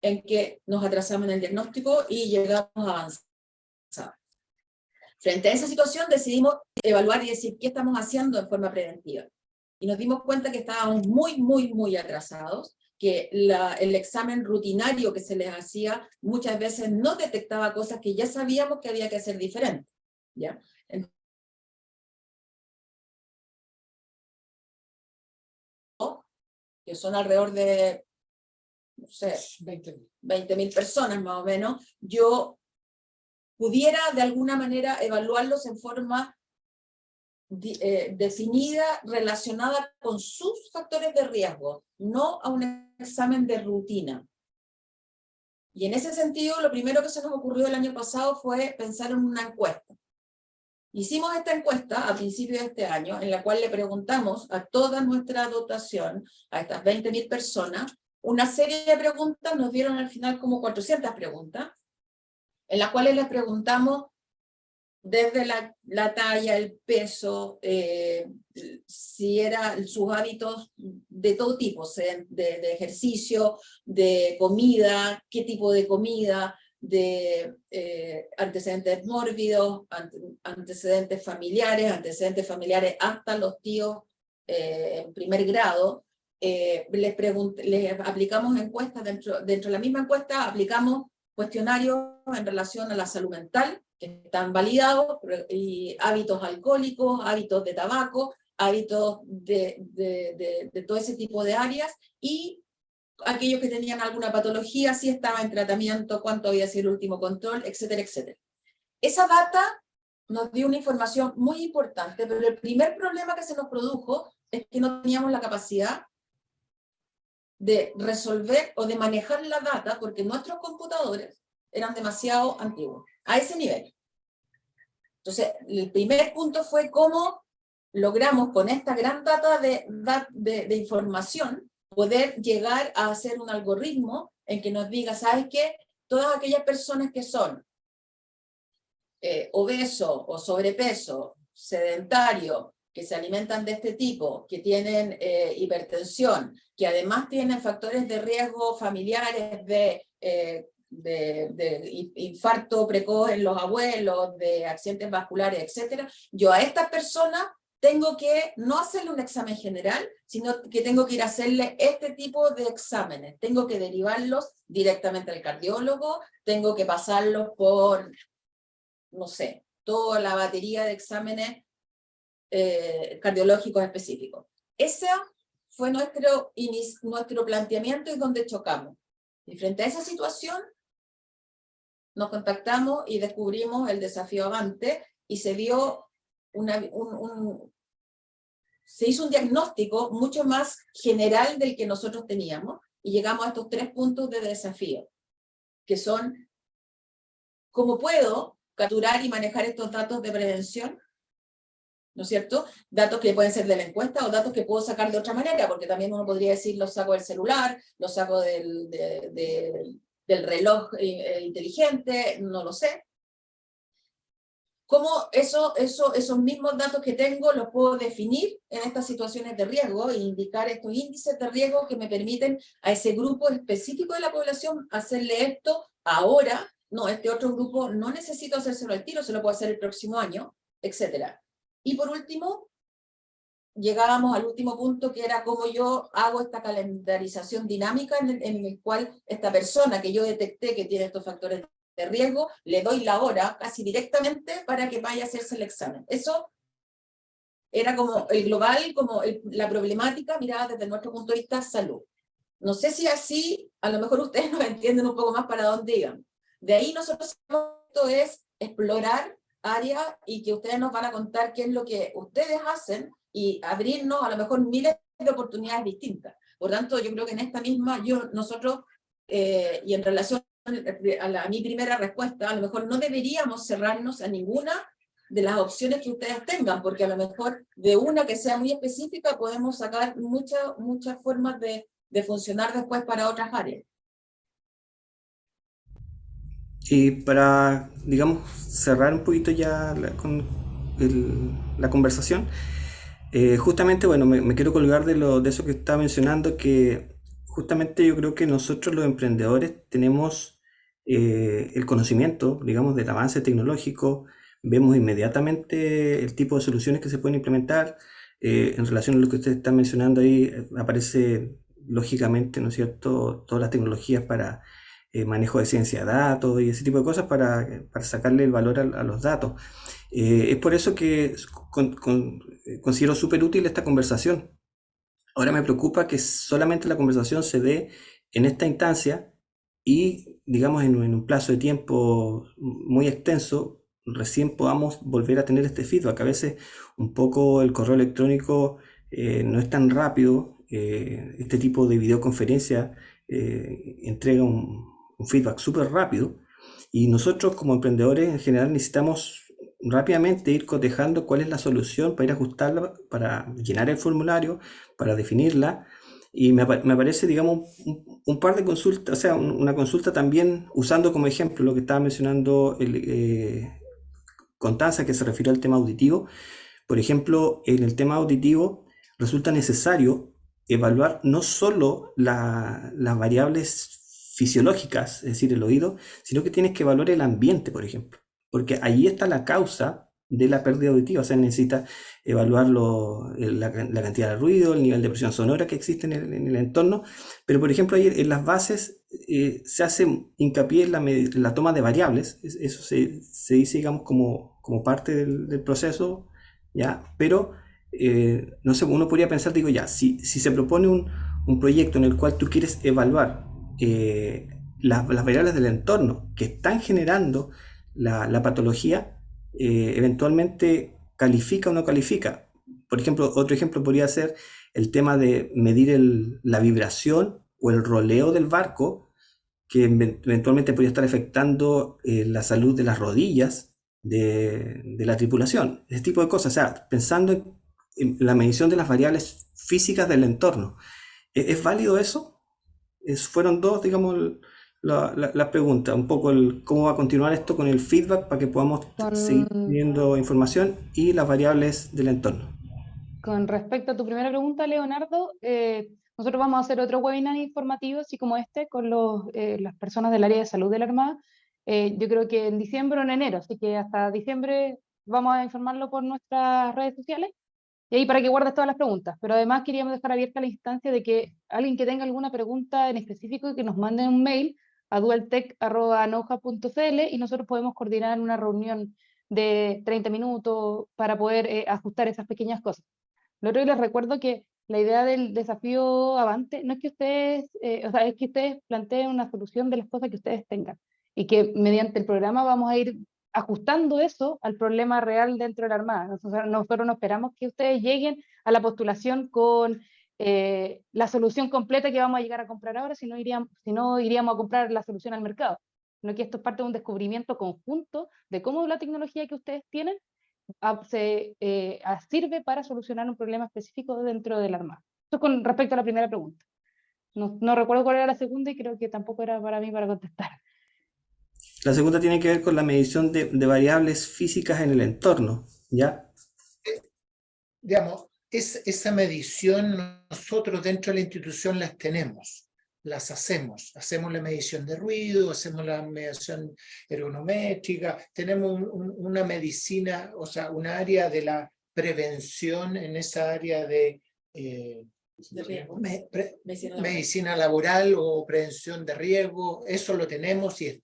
en que nos atrasamos en el diagnóstico y llegamos a avanzar. Frente a esa situación decidimos evaluar y decir qué estamos haciendo en forma preventiva. Y nos dimos cuenta que estábamos muy atrasados, que el examen rutinario que se les hacía muchas veces no detectaba cosas que ya sabíamos que había que hacer diferente, ¿ya? Que son alrededor de, no sé, 20.000 personas más o menos, yo pudiera de alguna manera evaluarlos en forma definida, relacionada con sus factores de riesgo, no a un examen de rutina. Y en ese sentido, lo primero que se nos ocurrió el año pasado fue pensar en una encuesta. Hicimos esta encuesta a principios de este año, en la cual le preguntamos a toda nuestra dotación, a estas 20.000 personas, una serie de preguntas, nos dieron al final como 400 preguntas, en las cuales les preguntamos desde la talla, el peso, si eran sus hábitos de todo tipo, de ejercicio, de comida, qué tipo de comida, de antecedentes mórbidos, antecedentes familiares hasta los tíos en primer grado. Les aplicamos encuestas, dentro de la misma encuesta aplicamos cuestionarios en relación a la salud mental, que están validados, y hábitos alcohólicos, hábitos de tabaco, hábitos de todo ese tipo de áreas, y aquellos que tenían alguna patología, si estaba en tratamiento, cuánto había sido el último control, etcétera, etcétera. Esa data nos dio una información muy importante, pero el primer problema que se nos produjo es que no teníamos la capacidad de resolver o de manejar la data, porque nuestros computadores eran demasiado antiguos, a ese nivel. Entonces, el primer punto fue cómo logramos con esta gran data de información poder llegar a hacer un algoritmo en que nos diga, ¿sabes qué? Todas aquellas personas que son obesos o sobrepeso, sedentarios, que se alimentan de este tipo, que tienen hipertensión, que además tienen factores de riesgo familiares de infarto precoz en los abuelos, de accidentes vasculares, etc. Yo a estas personas tengo que no hacerle un examen general, sino que tengo que ir a hacerle este tipo de exámenes. Tengo que derivarlos directamente al cardiólogo, tengo que pasarlos por, no sé, toda la batería de exámenes cardiológicos específicos. Ese fue nuestro planteamiento y donde chocamos. Y frente a esa situación, nos contactamos y descubrimos el desafío Avante, y se dio se hizo un diagnóstico mucho más general del que nosotros teníamos, y llegamos a estos 3 puntos de desafío, que son ¿Cómo puedo capturar y manejar estos datos de prevención? ¿No es cierto? Datos que pueden ser de la encuesta o datos que puedo sacar de otra manera, porque también uno podría decir, los saco del celular, los saco del reloj inteligente, no lo sé. ¿Cómo esos mismos datos que tengo los puedo definir en estas situaciones de riesgo e indicar estos índices de riesgo que me permiten a ese grupo específico de la población hacerle esto ahora? No, este otro grupo no necesito hacérselo al tiro, se lo puedo hacer el próximo año, etcétera. Y por último, llegábamos al último punto, que era cómo yo hago esta calendarización dinámica en el cual esta persona que yo detecté que tiene estos factores de riesgo, le doy la hora casi directamente para que vaya a hacerse el examen. Eso era como el global, como la problemática mirada desde nuestro punto de vista salud. No sé si así, a lo mejor ustedes nos entienden un poco más para dónde iban. De ahí nosotros esto es explorar áreas y que ustedes nos van a contar qué es lo que ustedes hacen y abrirnos a lo mejor miles de oportunidades distintas. Por tanto, yo creo que en esta misma, nosotros, y en relación a mi primera respuesta, a lo mejor no deberíamos cerrarnos a ninguna de las opciones que ustedes tengan, porque a lo mejor de una que sea muy específica podemos sacar muchas formas de funcionar después para otras áreas. Y para, digamos, cerrar un poquito ya con la conversación, justamente, bueno, me quiero colgar de eso que estaba mencionando, que justamente yo creo que nosotros los emprendedores tenemos el conocimiento, digamos, del avance tecnológico, vemos inmediatamente el tipo de soluciones que se pueden implementar. En relación a lo que ustedes están mencionando ahí, aparece lógicamente, ¿no es cierto?, todas las tecnologías para manejo de ciencia de datos y ese tipo de cosas para sacarle el valor a los datos. Es por eso que considero súper útil esta conversación. Ahora me preocupa que solamente la conversación se dé en esta instancia y, digamos, en un plazo de tiempo muy extenso, recién podamos volver a tener este feedback. A veces un poco el correo electrónico no es tan rápido. Este tipo de videoconferencia entrega un feedback súper rápido, y nosotros como emprendedores en general necesitamos rápidamente ir cotejando cuál es la solución para ir a ajustarla, para llenar el formulario, para definirla. Y me parece, digamos, un par de consultas, o sea, una consulta también, usando como ejemplo lo que estaba mencionando Constanza, que se refirió al tema auditivo. Por ejemplo, en el tema auditivo resulta necesario evaluar no solo las variables fisiológicas, es decir, el oído, sino que tienes que evaluar el ambiente, por ejemplo, porque ahí está la causa de la pérdida auditiva. O sea, necesita evaluar la cantidad de ruido, el nivel de presión sonora que existe en el entorno. Pero, por ejemplo, ahí en las bases se hace hincapié en la toma de variables. Eso se dice, digamos, como parte del proceso, ¿ya? Pero, no sé, uno podría pensar, digo, ya, si se propone un proyecto en el cual tú quieres evaluar las variables del entorno que están generando la patología, eventualmente califica o no califica. Por ejemplo, otro ejemplo podría ser el tema de medir la vibración o el roleo del barco, que eventualmente podría estar afectando la salud de las rodillas de la tripulación. Ese tipo de cosas, o sea, pensando en la medición de las variables físicas del entorno. ¿Es válido eso? Fueron dos, digamos, la pregunta, un poco cómo va a continuar esto con el feedback para que podamos seguir viendo información y las variables del entorno. Con respecto a tu primera pregunta, Leonardo, nosotros vamos a hacer otro webinar informativo, así como este, con las personas del área de salud de la Armada. Yo creo que en diciembre o en enero, así que hasta diciembre vamos a informarlo por nuestras redes sociales. Y ahí para que guardes todas las preguntas. Pero además queríamos dejar abierta la instancia de que alguien que tenga alguna pregunta en específico, que nos mande un mail a dualtech@nouha.cl y nosotros podemos coordinar una reunión de 30 minutos para poder ajustar esas pequeñas cosas. Lo otro que les recuerdo que la idea del desafío Avante no es que ustedes, o sea, es que ustedes planteen una solución de las cosas que ustedes tengan y que mediante el programa vamos a ir ajustando eso al problema real dentro de la Armada. Nosotros no esperamos que ustedes lleguen a la postulación con la solución completa que vamos a llegar a comprar ahora, si no iríamos a comprar la solución al mercado. sino que esto es parte de un descubrimiento conjunto de cómo la tecnología que ustedes tienen sirve para solucionar un problema específico dentro del Armado. Esto con respecto a la primera pregunta. No recuerdo cuál era la segunda y creo que tampoco era para mí para contestar. La segunda tiene que ver con la medición de variables físicas en el entorno, ¿ya? Digamos, esa medición nosotros dentro de la institución las hacemos la medición de ruido, hacemos la medición ergonométrica, tenemos una medicina, o sea, un área de la prevención en esa área de riesgo. Medicina laboral o prevención de riesgo, eso lo tenemos y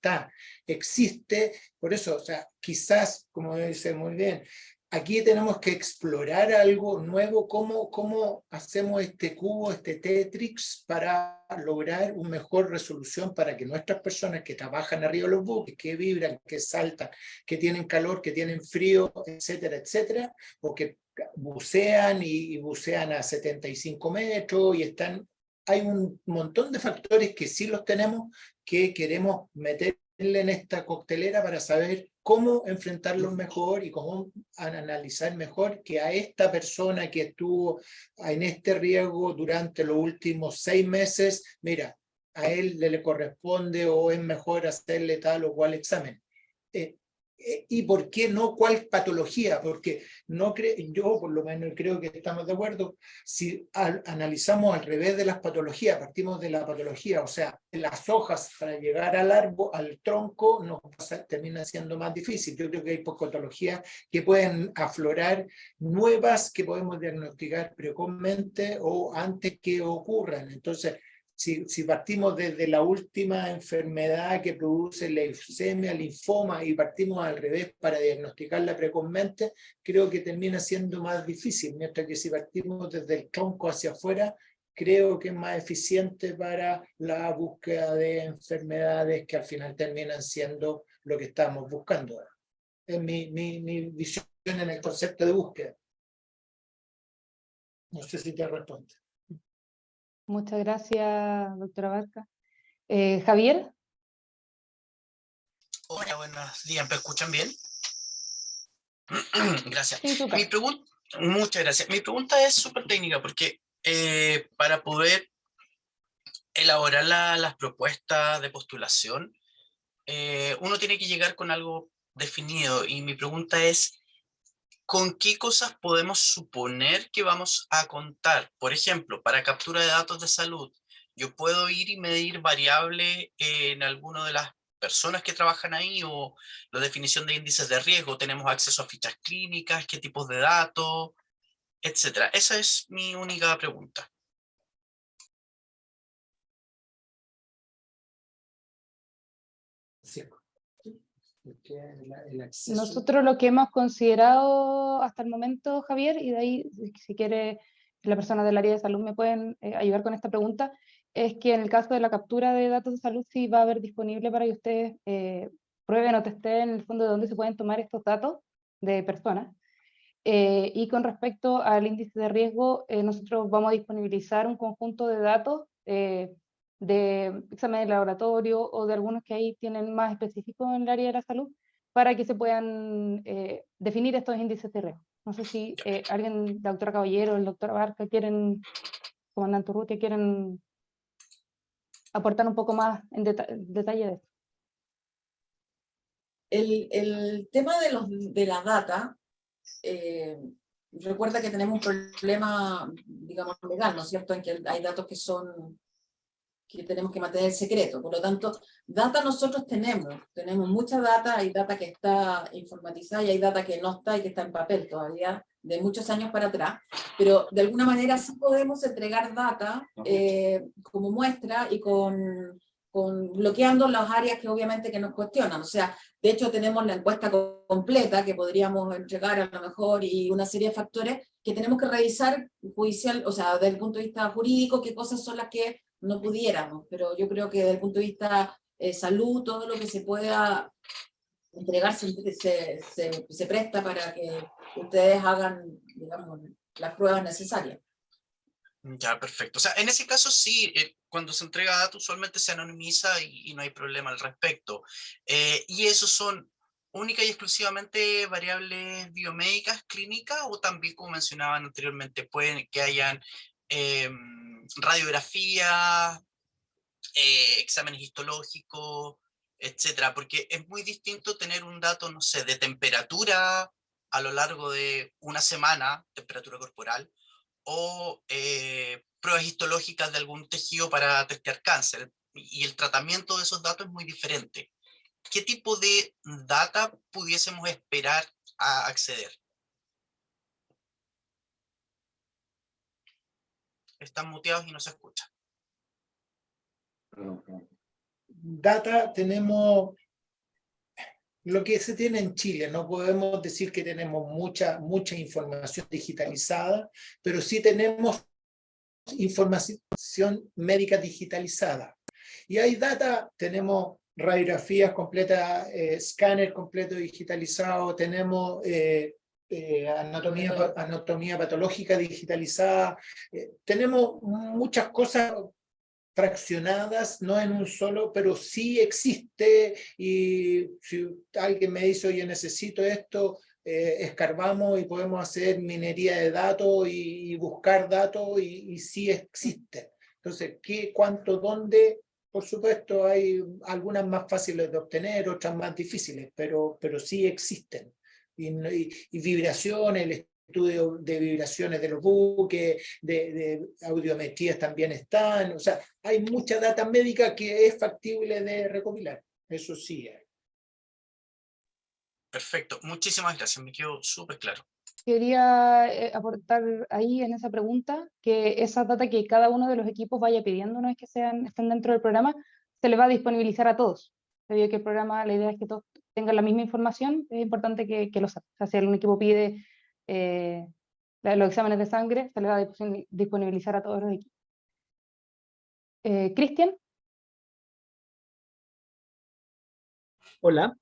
existe, por eso, o sea, quizás, como dice muy bien, aquí tenemos que explorar algo nuevo, cómo hacemos este cubo, este Tetrix, para lograr una mejor resolución para que nuestras personas que trabajan arriba de los buques, que vibran, que saltan, que tienen calor, que tienen frío, etcétera, etcétera, o que bucean y bucean a 75 metros y hay un montón de factores que sí los tenemos, que queremos meterle en esta coctelera para saber cómo enfrentarlos mejor y cómo analizar mejor que a esta persona que estuvo en este riesgo durante los últimos 6 meses, mira, a él le corresponde o es mejor hacerle tal o cual examen. ¿Y por qué no cuál patología? Porque yo por lo menos creo que estamos de acuerdo, si analizamos al revés de las patologías, partimos de la patología, o sea, las hojas para llegar al árbol, al tronco, termina siendo más difícil. Yo creo que hay patologías que pueden aflorar nuevas que podemos diagnosticar precozmente o antes que ocurran. Entonces, si partimos desde la última enfermedad que produce leucemia, linfoma, y partimos al revés para diagnosticarla precozmente, creo que termina siendo más difícil, mientras que si partimos desde el tronco hacia afuera, creo que es más eficiente para la búsqueda de enfermedades que al final terminan siendo lo que estamos buscando. Es mi visión en el concepto de búsqueda. No sé si te responde. Muchas gracias, doctora Barca. Javier. Hola, buenos días, ¿me escuchan bien? Gracias. Sí, Muchas gracias. Mi pregunta es súper técnica porque para poder elaborar las propuestas de postulación, uno tiene que llegar con algo definido y mi pregunta es, ¿con qué cosas podemos suponer que vamos a contar? Por ejemplo, para captura de datos de salud, yo puedo ir y medir variables en alguna de las personas que trabajan ahí o la definición de índices de riesgo, tenemos acceso a fichas clínicas, qué tipos de datos, etcétera. Esa es mi única pregunta. Sí. El acceso. Nosotros lo que hemos considerado hasta el momento, Javier, y de ahí, si quiere, la persona del área de salud me pueden ayudar con esta pregunta, es que en el caso de la captura de datos de salud sí va a haber disponible para que ustedes prueben o testeen en el fondo de dónde se pueden tomar estos datos de personas. Y con respecto al índice de riesgo, nosotros vamos a disponibilizar un conjunto de datos de exámenes de laboratorio o de algunos que ahí tienen más específicos en el área de la salud para que se puedan definir estos índices de riesgo. No sé si alguien, la doctora Caballero, el doctor Barca, comandante Urrutia, quieren aportar un poco más en detalle de esto. El tema de la data, recuerda que tenemos un problema, digamos, legal, ¿no es cierto?, en que hay datos que tenemos que mantener secreto. Por lo tanto, data nosotros tenemos mucha data, hay data que está informatizada y hay data que no está y que está en papel todavía, de muchos años para atrás, pero de alguna manera sí podemos entregar data como muestra y con bloqueando las áreas que obviamente que nos cuestionan. O sea, de hecho tenemos la encuesta completa que podríamos entregar a lo mejor y una serie de factores que tenemos que revisar judicial, o sea, desde el punto de vista jurídico, qué cosas son las que no pudiéramos, pero yo creo que desde el punto de vista salud, todo lo que se pueda entregar se presta para que ustedes hagan, digamos, las pruebas necesarias. Ya, perfecto. O sea, en ese caso sí, cuando se entrega datos usualmente se anonimiza y no hay problema al respecto. ¿Y esos son única y exclusivamente variables biomédicas, clínicas, o también, como mencionaban anteriormente, pueden que hayan radiografías, exámenes histológicos, etcétera? Porque es muy distinto tener un dato, no sé, de temperatura a lo largo de una semana, temperatura corporal, o pruebas histológicas de algún tejido para testear cáncer. Y el tratamiento de esos datos es muy diferente. ¿Qué tipo de data pudiésemos esperar a acceder? Están muteados y no se escucha. Data tenemos lo que se tiene en Chile. No podemos decir que tenemos mucha información digitalizada, pero sí tenemos información médica digitalizada. Y hay data, tenemos radiografías completas, escáner completo digitalizado, tenemos anatomía patológica digitalizada, tenemos muchas cosas fraccionadas, no en un solo, pero sí existe, y si alguien me dice, oye, necesito esto, escarbamos y podemos hacer minería de datos y buscar datos, y sí existe. Entonces, ¿qué, cuánto, dónde? Por supuesto, hay algunas más fáciles de obtener, otras más difíciles, pero sí existen. Y vibraciones, el estudio de vibraciones de los buques, de audiometrías también están. O sea, hay mucha data médica que es factible de recopilar. Eso sí. Perfecto. Muchísimas gracias. Me quedó súper claro. Quería aportar ahí en esa pregunta que esa data que cada uno de los equipos vaya pidiendo, no es que estén dentro del programa, se le va a disponibilizar a todos. Debido a que el programa, la idea es que todos tengan la misma información, es importante que lo sepan. O sea, si algún equipo pide los exámenes de sangre, se le va a disponibilizar a todos los equipos. Cristian. Hola.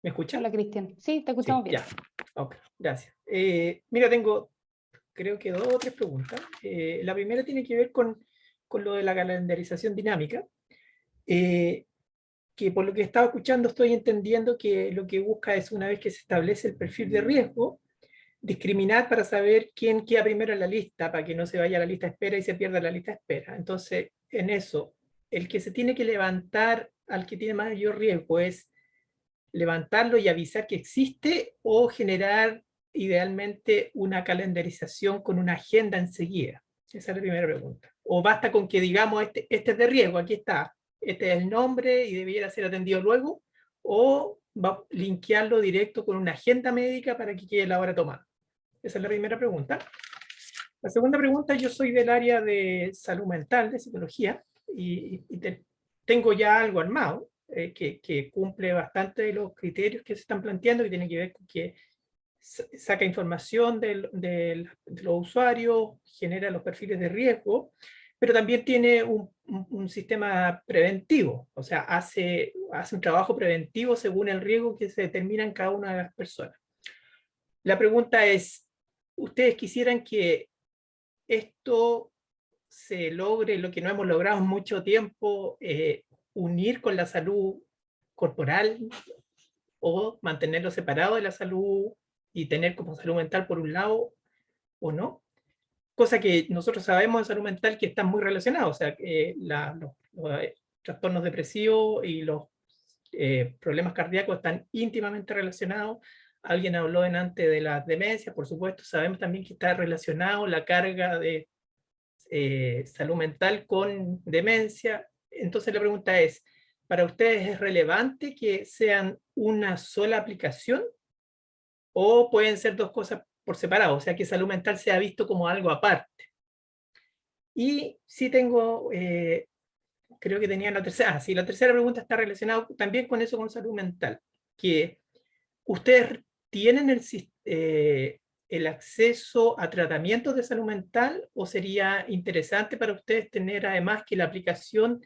¿Me escuchan? Hola, Cristian. Sí, te escuchamos bien. Ya. Ok, gracias. Mira, tengo creo que 2 o 3 preguntas. La primera tiene que ver con lo de la calendarización dinámica, que por lo que estaba escuchando estoy entendiendo que lo que busca es, una vez que se establece el perfil de riesgo, discriminar para saber quién queda primero en la lista, para que no se vaya a la lista de espera y se pierda la lista de espera. Entonces, en eso, el que se tiene que levantar al que tiene mayor riesgo es levantarlo y avisar que existe, o generar idealmente una calendarización con una agenda enseguida. Esa es la primera pregunta. O basta con que digamos, este es de riesgo, aquí está, este es el nombre y debiera ser atendido luego, o va a linkearlo directo con una agenda médica para que quede la hora tomada. Esa es la primera pregunta. La segunda pregunta: yo soy del área de salud mental, de psicología, y tengo ya algo armado, que cumple bastante de los criterios que se están planteando, que tiene que ver con que saca información de los usuarios, genera los perfiles de riesgo, pero también tiene un sistema preventivo, o sea, hace un trabajo preventivo según el riesgo que se determina en cada una de las personas. La pregunta es, ¿ustedes quisieran que esto se logre, lo que no hemos logrado en mucho tiempo, unir con la salud corporal, o mantenerlo separado de la salud y tener como salud mental por un lado, o no? Cosa que nosotros sabemos en salud mental que están muy relacionados, o sea, que los trastornos depresivos y los problemas cardíacos están íntimamente relacionados. Alguien habló antes de la demencia, por supuesto, sabemos también que está relacionado la carga de salud mental con demencia. Entonces la pregunta es, ¿para ustedes es relevante que sean una sola aplicación, o pueden ser dos cosas por separado? O sea, que salud mental sea visto como algo aparte. Y sí tengo, creo que tenía la tercera, sí, la tercera pregunta está relacionada también con eso, con salud mental, que ustedes tienen el acceso a tratamientos de salud mental, o sería interesante para ustedes tener además que la aplicación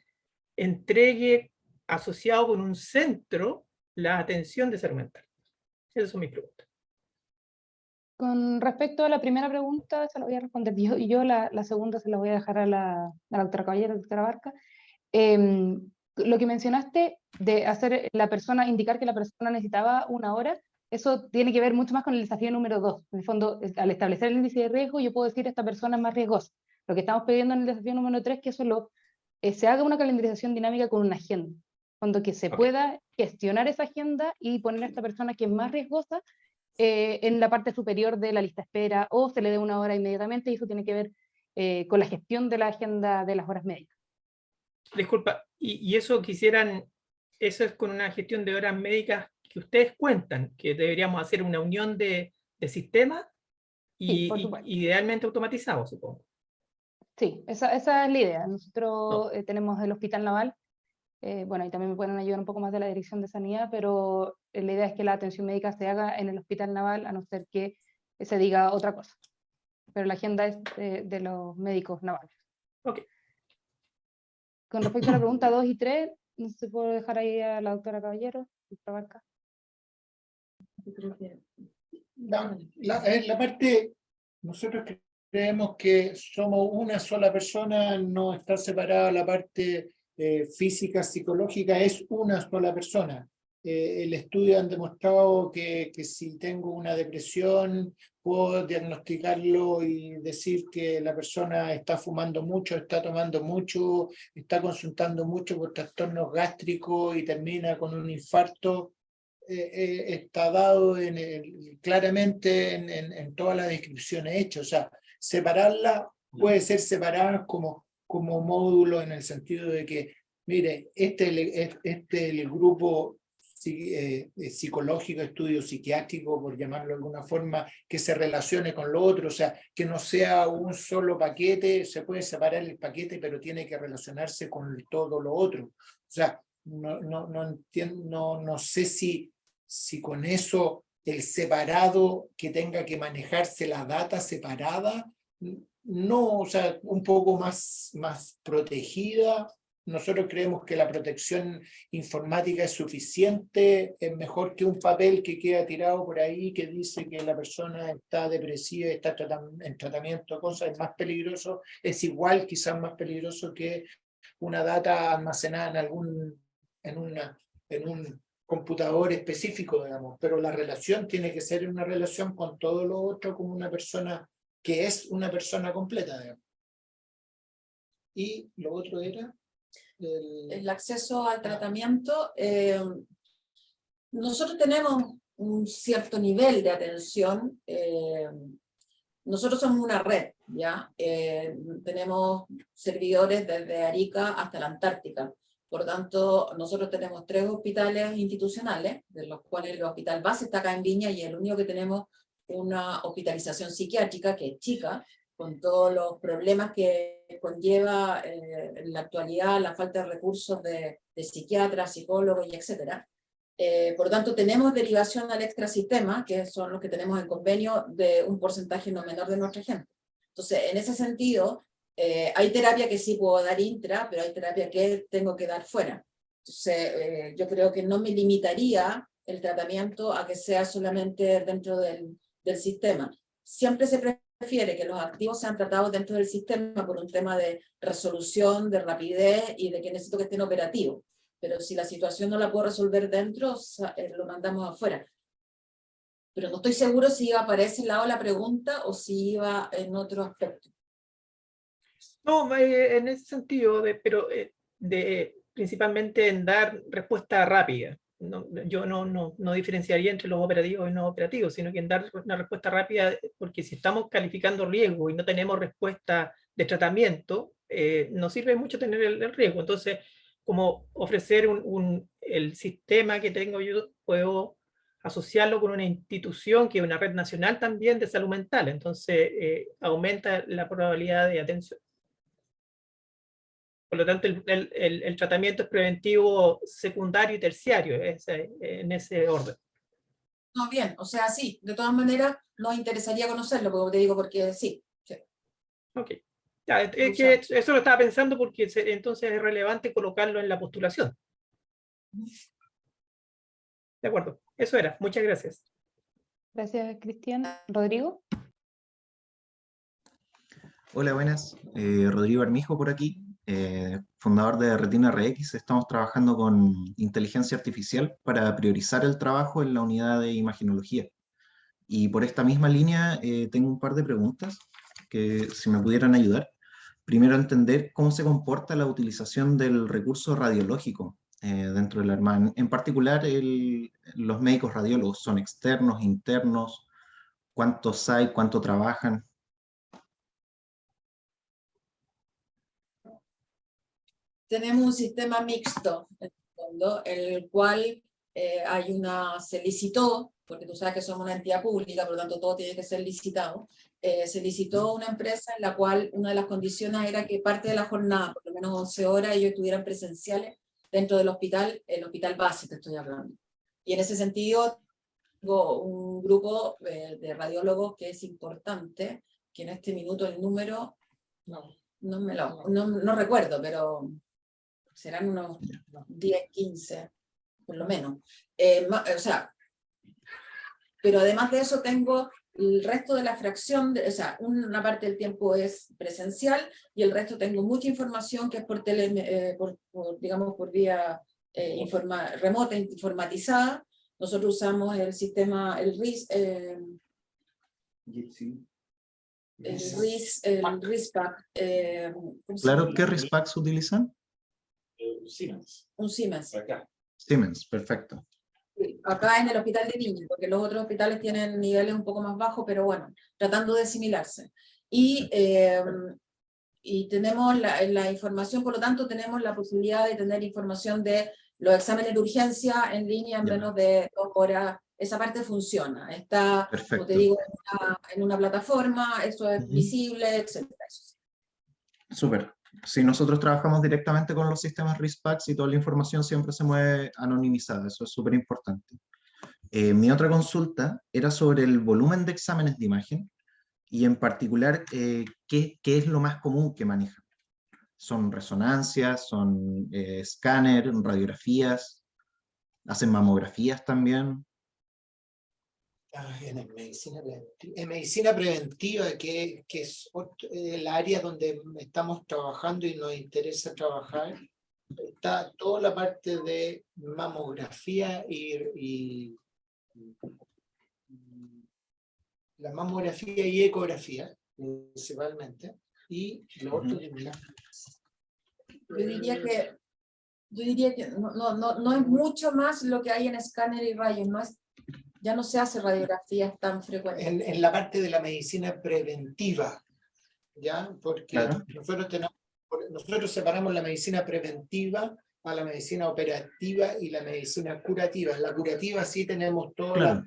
entregue asociado con un centro la atención de salud mental. Esas son mis preguntas. Con respecto a la primera pregunta, se la voy a responder yo, y yo la segunda se la voy a dejar a la doctora Caballero, doctora Barca. Lo que mencionaste de hacer la persona, indicar que la persona necesitaba 1 hora, eso tiene que ver mucho más con el desafío número 2. En el fondo, al establecer el índice de riesgo, yo puedo decir esta persona es más riesgosa. Lo que estamos pidiendo en el desafío número 3 es que eso se haga una calendarización dinámica con una agenda, cuando que se pueda gestionar esa agenda y poner a esta persona que es más riesgosa en la parte superior de la lista de espera, o se le dé 1 hora inmediatamente, y eso tiene que ver con la gestión de la agenda de las horas médicas. Disculpa, y eso eso es con una gestión de horas médicas que ustedes cuentan, que deberíamos hacer una unión de sistemas Sí, por supuesto. idealmente automatizado, supongo. Sí, esa es la idea. Nosotros tenemos el Hospital Naval, bueno, y también me pueden ayudar un poco más de la Dirección de Sanidad, pero la idea es que la atención médica se haga en el Hospital Naval, a no ser que se diga otra cosa. Pero la agenda es de los médicos navales. Ok. Con respecto a la pregunta 2 y 3, no sé si puedo dejar ahí a la doctora Caballero, doctora Barca. La parte, nosotros creemos que somos una sola persona, no está separada la parte física, psicológica, es una sola persona. El estudio han demostrado que si tengo una depresión, puedo diagnosticarlo y decir que la persona está fumando mucho, está tomando mucho, está consultando mucho por trastornos gástricos y termina con un infarto. Está dado claramente en todas las descripciones hechas. O sea, separarla puede ser separada como módulo, en el sentido de que, mire, este es el grupo psicológico, estudio psiquiátrico, por llamarlo de alguna forma, que se relacione con lo otro, o sea, que no sea un solo paquete. Se puede separar el paquete, pero tiene que relacionarse con todo lo otro. O sea, no entiendo, no sé si con eso el separado, que tenga que manejarse la data separada, no, o sea, un poco más protegida. Nosotros creemos que la protección informática es suficiente, es mejor que un papel que queda tirado por ahí que dice que la persona está depresiva y está en tratamiento, cosas. Es más peligroso, es igual, quizás más peligroso que una data almacenada en un computador específico, digamos, pero la relación tiene que ser una relación con todo lo otro, como una persona que es una persona completa, digamos. Y lo otro era el acceso al tratamiento. Nosotros tenemos un cierto nivel de atención. Nosotros somos una red, ¿ya? Tenemos servidores desde Arica hasta la Antártica. Por lo tanto, nosotros tenemos 3 hospitales institucionales, de los cuales el hospital base está acá en Viña, y el único que tenemos una hospitalización psiquiátrica, que es chica, con todos los problemas que conlleva en la actualidad la falta de recursos de psiquiatras, psicólogos y etcétera. Por lo tanto, tenemos derivación al extrasistema, que son los que tenemos en convenio, de un porcentaje no menor de nuestra gente. Entonces, en ese sentido, hay terapia que sí puedo dar intra, pero hay terapia que tengo que dar fuera. Entonces, yo creo que no me limitaría el tratamiento a que sea solamente dentro del sistema. Siempre se prefiere que los activos sean tratados dentro del sistema por un tema de resolución, de rapidez y de que necesito que estén operativos. Pero si la situación no la puedo resolver dentro, lo mandamos afuera. Pero no estoy seguro si iba para ese lado la pregunta o si iba en otro aspecto. No, en ese sentido, pero principalmente en dar respuesta rápida. Yo no diferenciaría entre los operativos y no operativos, sino que en dar una respuesta rápida, porque si estamos calificando riesgo y no tenemos respuesta de tratamiento, no sirve mucho tener el riesgo. Entonces, como ofrecer el sistema que tengo yo, puedo asociarlo con una institución que es una red nacional también de salud mental. Entonces, aumenta la probabilidad de atención. Por lo tanto, el tratamiento es preventivo secundario y terciario, en ese orden. No, bien, o sea, sí, de todas maneras nos interesaría conocerlo, como te digo, porque sí. Ok. Ya, es que eso lo estaba pensando porque entonces es relevante colocarlo en la postulación. De acuerdo, eso era. Muchas gracias. Gracias, Cristian. Rodrigo. Hola, buenas. Rodrigo Armijo por aquí, fundador de Retina RX. Estamos trabajando con inteligencia artificial para priorizar el trabajo en la unidad de imagenología. Y por esta misma línea tengo un par de preguntas que si me pudieran ayudar. Primero, entender cómo se comporta la utilización del recurso radiológico dentro del Armada. En particular, los médicos radiólogos son externos, internos, cuántos hay, cuánto trabajan. Tenemos un sistema mixto, en el fondo, en el cual se licitó, porque tú sabes que somos una entidad pública, por lo tanto todo tiene que ser licitado, se licitó una empresa en la cual una de las condiciones era que parte de la jornada, por lo menos 11 horas, ellos estuvieran presenciales dentro del hospital, el hospital base que estoy hablando. Y en ese sentido, tengo un grupo de radiólogos que es importante, que en este minuto el número, no recuerdo, pero serán unos 10, 15, por lo menos. O sea, pero además de eso tengo el resto de la fracción, o sea, una parte del tiempo es presencial y el resto tengo mucha información que es por digamos, por vía remota, informatizada. Nosotros usamos el sistema, el RIS-PAC. Claro, ¿qué RIS-PACs utilizan? Siemens. Un Siemens. Siemens, perfecto. Acá en el hospital de Viña, porque los otros hospitales tienen niveles un poco más bajos, pero bueno, tratando de asimilarse. Y tenemos la información, por lo tanto, tenemos la posibilidad de tener información de los exámenes de urgencia en línea en menos de 2 horas. Esa parte funciona. Está, como te digo, en una plataforma, eso es visible, etc. Súper. Si nosotros trabajamos directamente con los sistemas RIS-PACs y toda la información siempre se mueve anonimizada, eso es súper importante. Mi otra consulta era sobre el volumen de exámenes de imagen y en particular, ¿qué es lo más común que manejan? ¿Son resonancias, son escáner, radiografías, hacen mamografías también? En medicina preventiva, que es el área donde estamos trabajando y nos interesa trabajar, está toda la parte de mamografía y la mamografía y ecografía, principalmente, y lo otro de Yo diría que no es mucho más lo que hay en escáner y rayos, ya no se hace radiografías tan frecuentes. En la parte de la medicina preventiva, ¿ya? Porque nosotros separamos la medicina preventiva a la medicina operativa y la medicina curativa. En la curativa sí tenemos todas las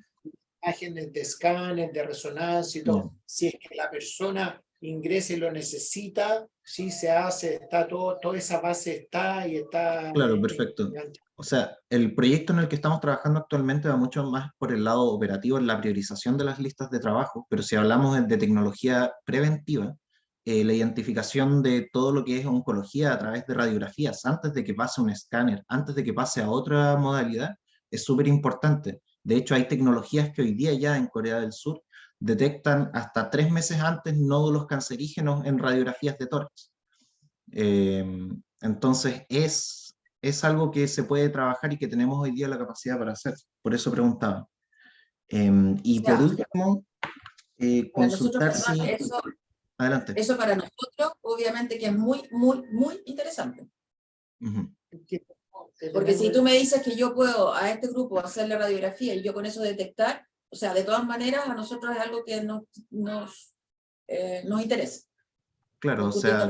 imágenes de escáner, de resonancia y todo. Si es que la persona ingresa y lo necesita, sí se hace, está toda esa base está y está... Claro, perfecto. O sea, el proyecto en el que estamos trabajando actualmente va mucho más por el lado operativo, en la priorización de las listas de trabajo, pero si hablamos de tecnología preventiva, la identificación de todo lo que es oncología a través de radiografías, antes de que pase un escáner, antes de que pase a otra modalidad, es súper importante. De hecho, hay tecnologías que hoy día ya en Corea del Sur detectan hasta 3 meses antes nódulos cancerígenos en radiografías de tórax. Entonces, es algo que se puede trabajar y que tenemos hoy día la capacidad para hacer. Por eso preguntaba. Y por último, consultar si... Adelante. Eso para nosotros, obviamente, que es muy, muy, muy interesante. Porque si tú me dices que yo puedo a este grupo hacerle radiografía y yo con eso detectar, o sea, de todas maneras, a nosotros es algo que nos interesa. Claro, o sea,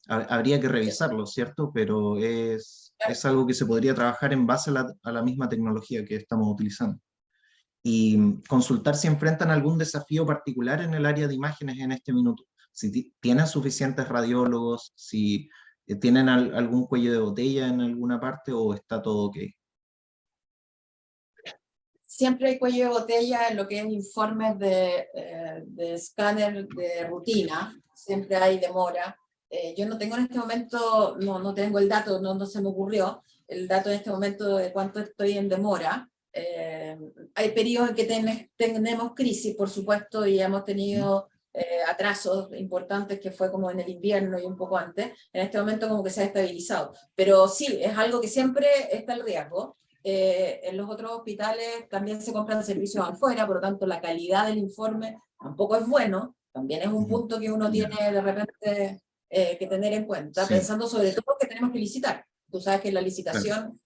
habría que revisarlo, ¿cierto? Pero es algo que se podría trabajar en base a la misma tecnología que estamos utilizando. Y consultar si enfrentan algún desafío particular en el área de imágenes en este minuto. Si tienen suficientes radiólogos, si tienen algún cuello de botella en alguna parte o está todo ok. Siempre hay cuello de botella en lo que es informes de escáner de rutina, siempre hay demora. Yo no tengo en este momento, no tengo el dato, no se me ocurrió el dato en este momento de cuánto estoy en demora, Hay periodos en que tenemos crisis, por supuesto, y hemos tenido atrasos importantes que fue como en el invierno y un poco antes. En este momento como que se ha estabilizado. Pero sí, es algo que siempre está el riesgo. En los otros hospitales también se compran servicios afuera, por lo tanto la calidad del informe tampoco es bueno. También es un punto que uno tiene de repente que tener en cuenta, Sí. pensando sobre todo que tenemos que licitar. Tú sabes que la licitación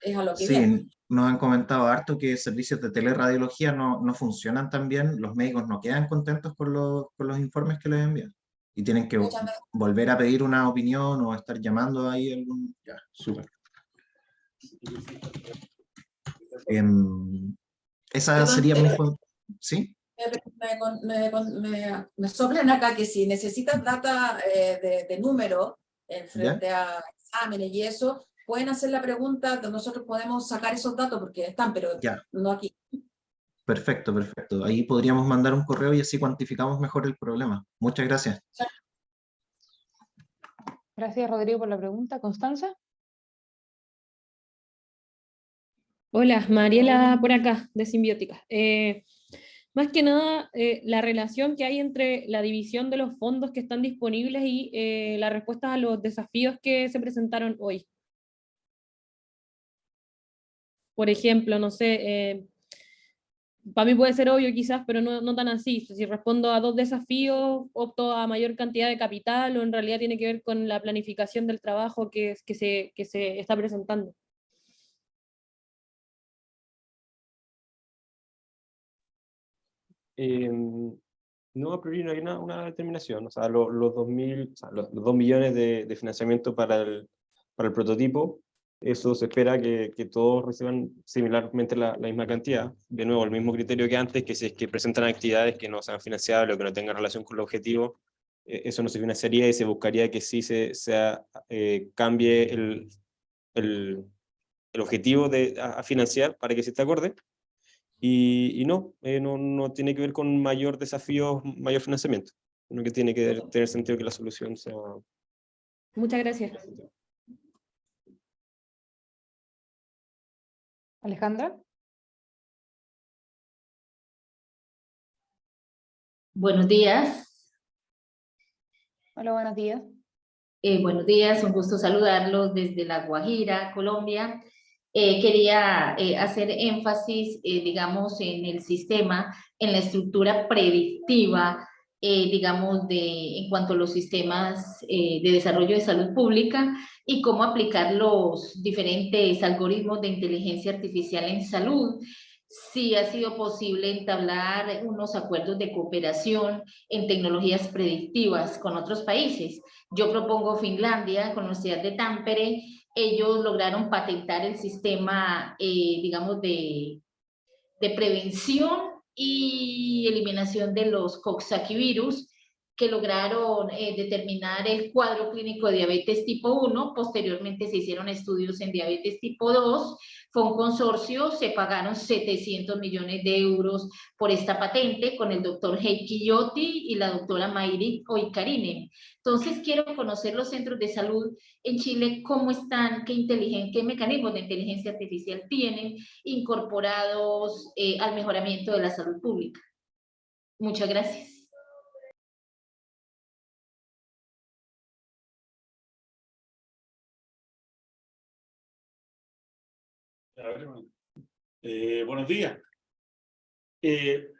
es a lo que viene. Sí, nos han comentado harto que servicios de teleradiología no funcionan tan bien, los médicos no quedan contentos con los informes que les envían y tienen que Muchas veces. volver a pedir una opinión o estar llamando ahí algún... Ya, súper. Esa Perdón, sería mi... ¿Sí? Me soplan acá que si necesitas data de número frente a exámenes y eso, pueden hacer la pregunta, nosotros podemos sacar esos datos porque están, pero Ya. no aquí. Perfecto, perfecto. Ahí podríamos mandar un correo y así cuantificamos mejor el problema. Muchas gracias. Gracias, Rodrigo, por la pregunta. ¿Constanza? Hola, Mariela por acá, de Simbiótica. Más que nada, la relación que hay entre la división de los fondos que están disponibles y la respuesta a los desafíos que se presentaron hoy. Por ejemplo, no sé, para mí puede ser obvio quizás, pero no tan así. Si respondo a 2 desafíos, opto a mayor cantidad de capital o en realidad tiene que ver con la planificación del trabajo que se está presentando. No, a priori no hay una determinación. O sea, los 2 millones de financiamiento para el prototipo, eso se espera que todos reciban similarmente la misma cantidad. De nuevo, el mismo criterio que antes, que si es que presentan actividades que no sean financiables o que no tengan relación con el objetivo, eso no se financiaría y se buscaría que sí cambie el objetivo a financiar para que se esté acorde. Y no tiene que ver con mayor desafío, mayor financiamiento, sino que tiene que tener sentido que la solución sea... Muchas gracias. Alejandra. Buenos días. Hola, buenos días. Buenos días, un gusto saludarlos desde La Guajira, Colombia. Quería hacer énfasis, digamos, en el sistema, en la estructura predictiva, digamos, en cuanto a los sistemas de desarrollo de salud pública y cómo aplicar los diferentes algoritmos de inteligencia artificial en salud. Sí ha sido posible entablar unos acuerdos de cooperación en tecnologías predictivas con otros países. Yo propongo Finlandia con la Universidad de Tampere. Ellos lograron patentar el sistema, digamos, de prevención y eliminación de los Coxsackie-virus, que lograron determinar el cuadro clínico de diabetes tipo 1, posteriormente se hicieron estudios en diabetes tipo 2, fue un consorcio, se pagaron 700 millones de euros por esta patente con el doctor Heikki Yotti y la doctora Mayri Oikarinen. Entonces quiero conocer los centros de salud en Chile, cómo están, qué mecanismos de inteligencia artificial tienen incorporados al mejoramiento de la salud pública. Muchas gracias. Buenos días. El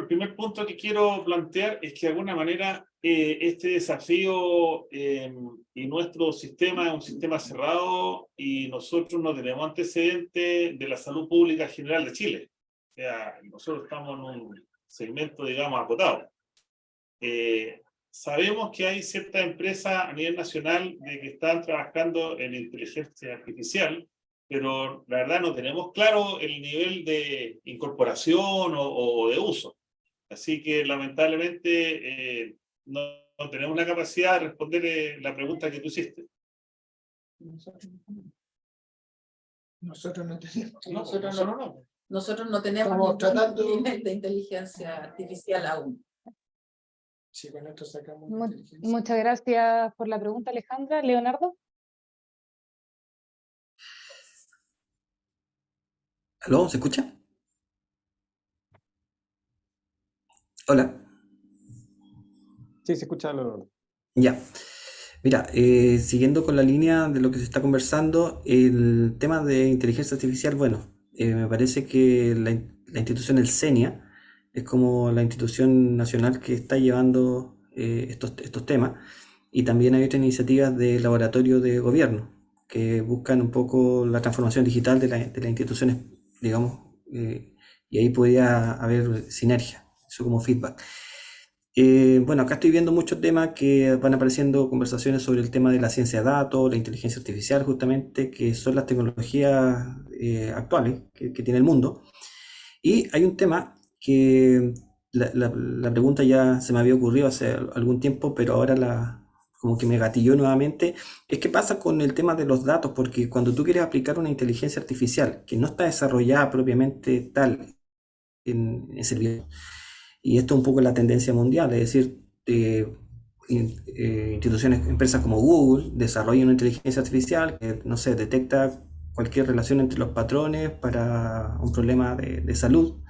primer punto que quiero plantear es que de alguna manera este desafío y nuestro sistema es un sistema cerrado y nosotros no tenemos antecedentes de la salud pública general de Chile. O sea, nosotros estamos en un segmento, digamos, acotado. Sabemos que hay ciertas empresas a nivel nacional que están trabajando en inteligencia artificial, pero la verdad no tenemos claro el nivel de incorporación o de uso. Así que lamentablemente no tenemos la capacidad de responder la pregunta que tú hiciste. Nosotros no tenemos. Nosotros no tenemos ningún nivel de inteligencia artificial aún. Sí, con esto sacamos Muchas gracias por la pregunta, Alejandra. Leonardo. ¿Aló? ¿Se escucha? Hola. Sí, se escucha, Leonardo. Ya. Mira, siguiendo con la línea de lo que se está conversando, el tema de inteligencia artificial, bueno, me parece que la institución, el CENIA, es como la institución nacional que está llevando estos temas, y también hay otras iniciativas de laboratorio de gobierno que buscan un poco la transformación digital de las instituciones, digamos, y ahí podría haber sinergia, eso como feedback. Bueno, acá estoy viendo muchos temas que van apareciendo, conversaciones sobre el tema de la ciencia de datos, la inteligencia artificial, justamente, que son las tecnologías actuales que tiene el mundo. Y hay un tema que la pregunta ya se me había ocurrido hace algún tiempo, pero ahora como que me gatilló nuevamente, es qué pasa con el tema de los datos, porque cuando tú quieres aplicar una inteligencia artificial que no está desarrollada propiamente tal en servidor, y esto es un poco la tendencia mundial, es decir, instituciones, empresas como Google desarrollan una inteligencia artificial que, no sé, detecta cualquier relación entre los patrones para un problema de salud,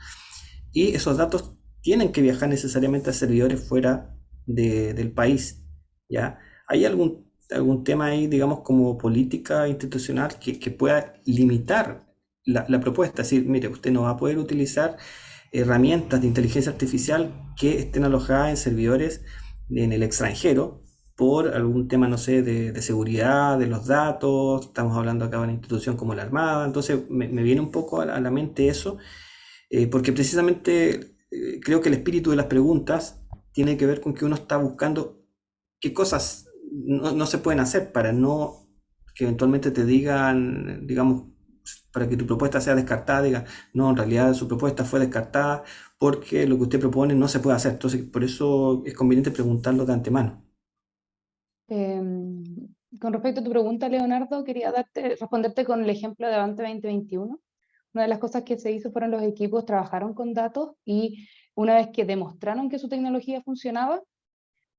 y esos datos tienen que viajar necesariamente a servidores fuera del país, ¿ya? ¿Hay algún tema ahí, digamos, como política institucional que pueda limitar la propuesta? Es decir, mire, usted no va a poder utilizar herramientas de inteligencia artificial que estén alojadas en servidores en el extranjero por algún tema, no sé, de seguridad de los datos. Estamos hablando acá de una institución como la Armada, entonces me viene un poco a la mente eso, porque precisamente creo que el espíritu de las preguntas tiene que ver con que uno está buscando qué cosas no se pueden hacer para no que eventualmente te digan, digamos, para que tu propuesta sea descartada, diga, no, en realidad su propuesta fue descartada porque lo que usted propone no se puede hacer. Entonces, por eso es conveniente preguntarlo de antemano. Con respecto a tu pregunta, Leonardo, quería responderte con el ejemplo de Avante 2021. Una de las cosas que se hizo fueron los equipos trabajaron con datos y una vez que demostraron que su tecnología funcionaba,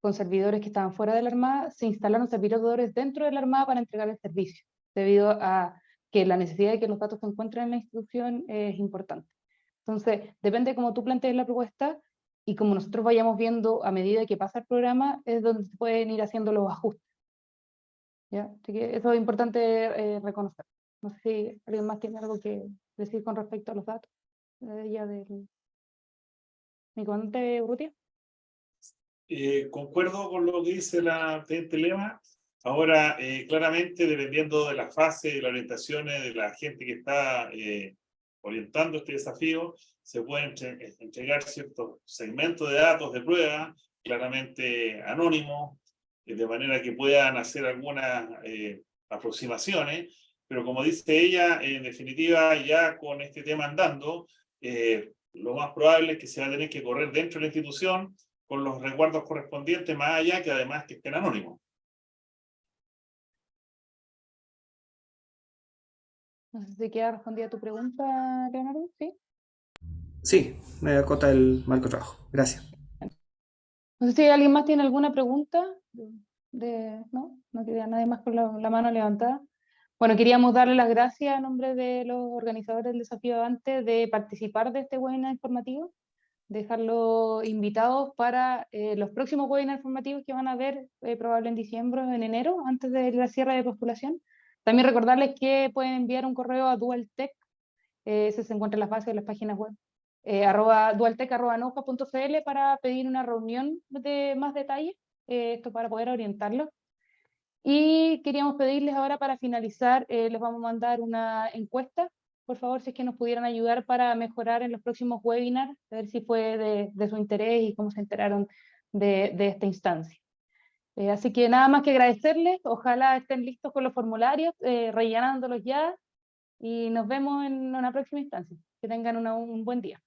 con servidores que estaban fuera de la Armada, se instalaron servidores dentro de la Armada para entregar el servicio, debido a que la necesidad de que los datos se encuentren en la institución es importante. Entonces, depende de cómo tú plantees la propuesta y como nosotros vayamos viendo a medida que pasa el programa, es donde se pueden ir haciendo los ajustes. ¿Ya? Así que eso es importante reconocer. No sé si alguien más tiene algo que decir con respecto a los datos. Ya del... ¿Mi comandante Urrutia? Concuerdo con lo que dice la teniente Lema. Ahora, claramente, dependiendo de la fase, de las orientaciones de la gente que está orientando este desafío, se pueden entregar ciertos segmentos de datos de prueba, claramente anónimos, de manera que puedan hacer algunas aproximaciones, pero como dice ella, en definitiva, ya con este tema andando, lo más probable es que se va a tener que correr dentro de la institución con los resguardos correspondientes, más allá que además que estén anónimos. No sé si queda respondida tu pregunta, Leonardo. ¿Sí? Sí, me acota el marco de trabajo. Gracias. No sé si alguien más tiene alguna pregunta. No, no queda nadie más con la mano levantada. Bueno, queríamos darle las gracias a nombre de los organizadores del Desafío Avante de participar de este webinar informativo, dejarlos invitados para los próximos webinars informativos que van a haber probablemente en diciembre o en enero, antes de la cierre de postulación. También recordarles que pueden enviar un correo a Dualtech, ese se encuentra en las bases de las páginas web, dualtech@nauja.cl para pedir una reunión de más detalle, esto para poder orientarlos. Y queríamos pedirles ahora para finalizar, les vamos a mandar una encuesta, por favor, si es que nos pudieran ayudar para mejorar en los próximos webinars, a ver si fue de su interés y cómo se enteraron de esta instancia. Así que nada más que agradecerles, ojalá estén listos con los formularios, rellenándolos ya, y nos vemos en una próxima instancia. Que tengan un buen día.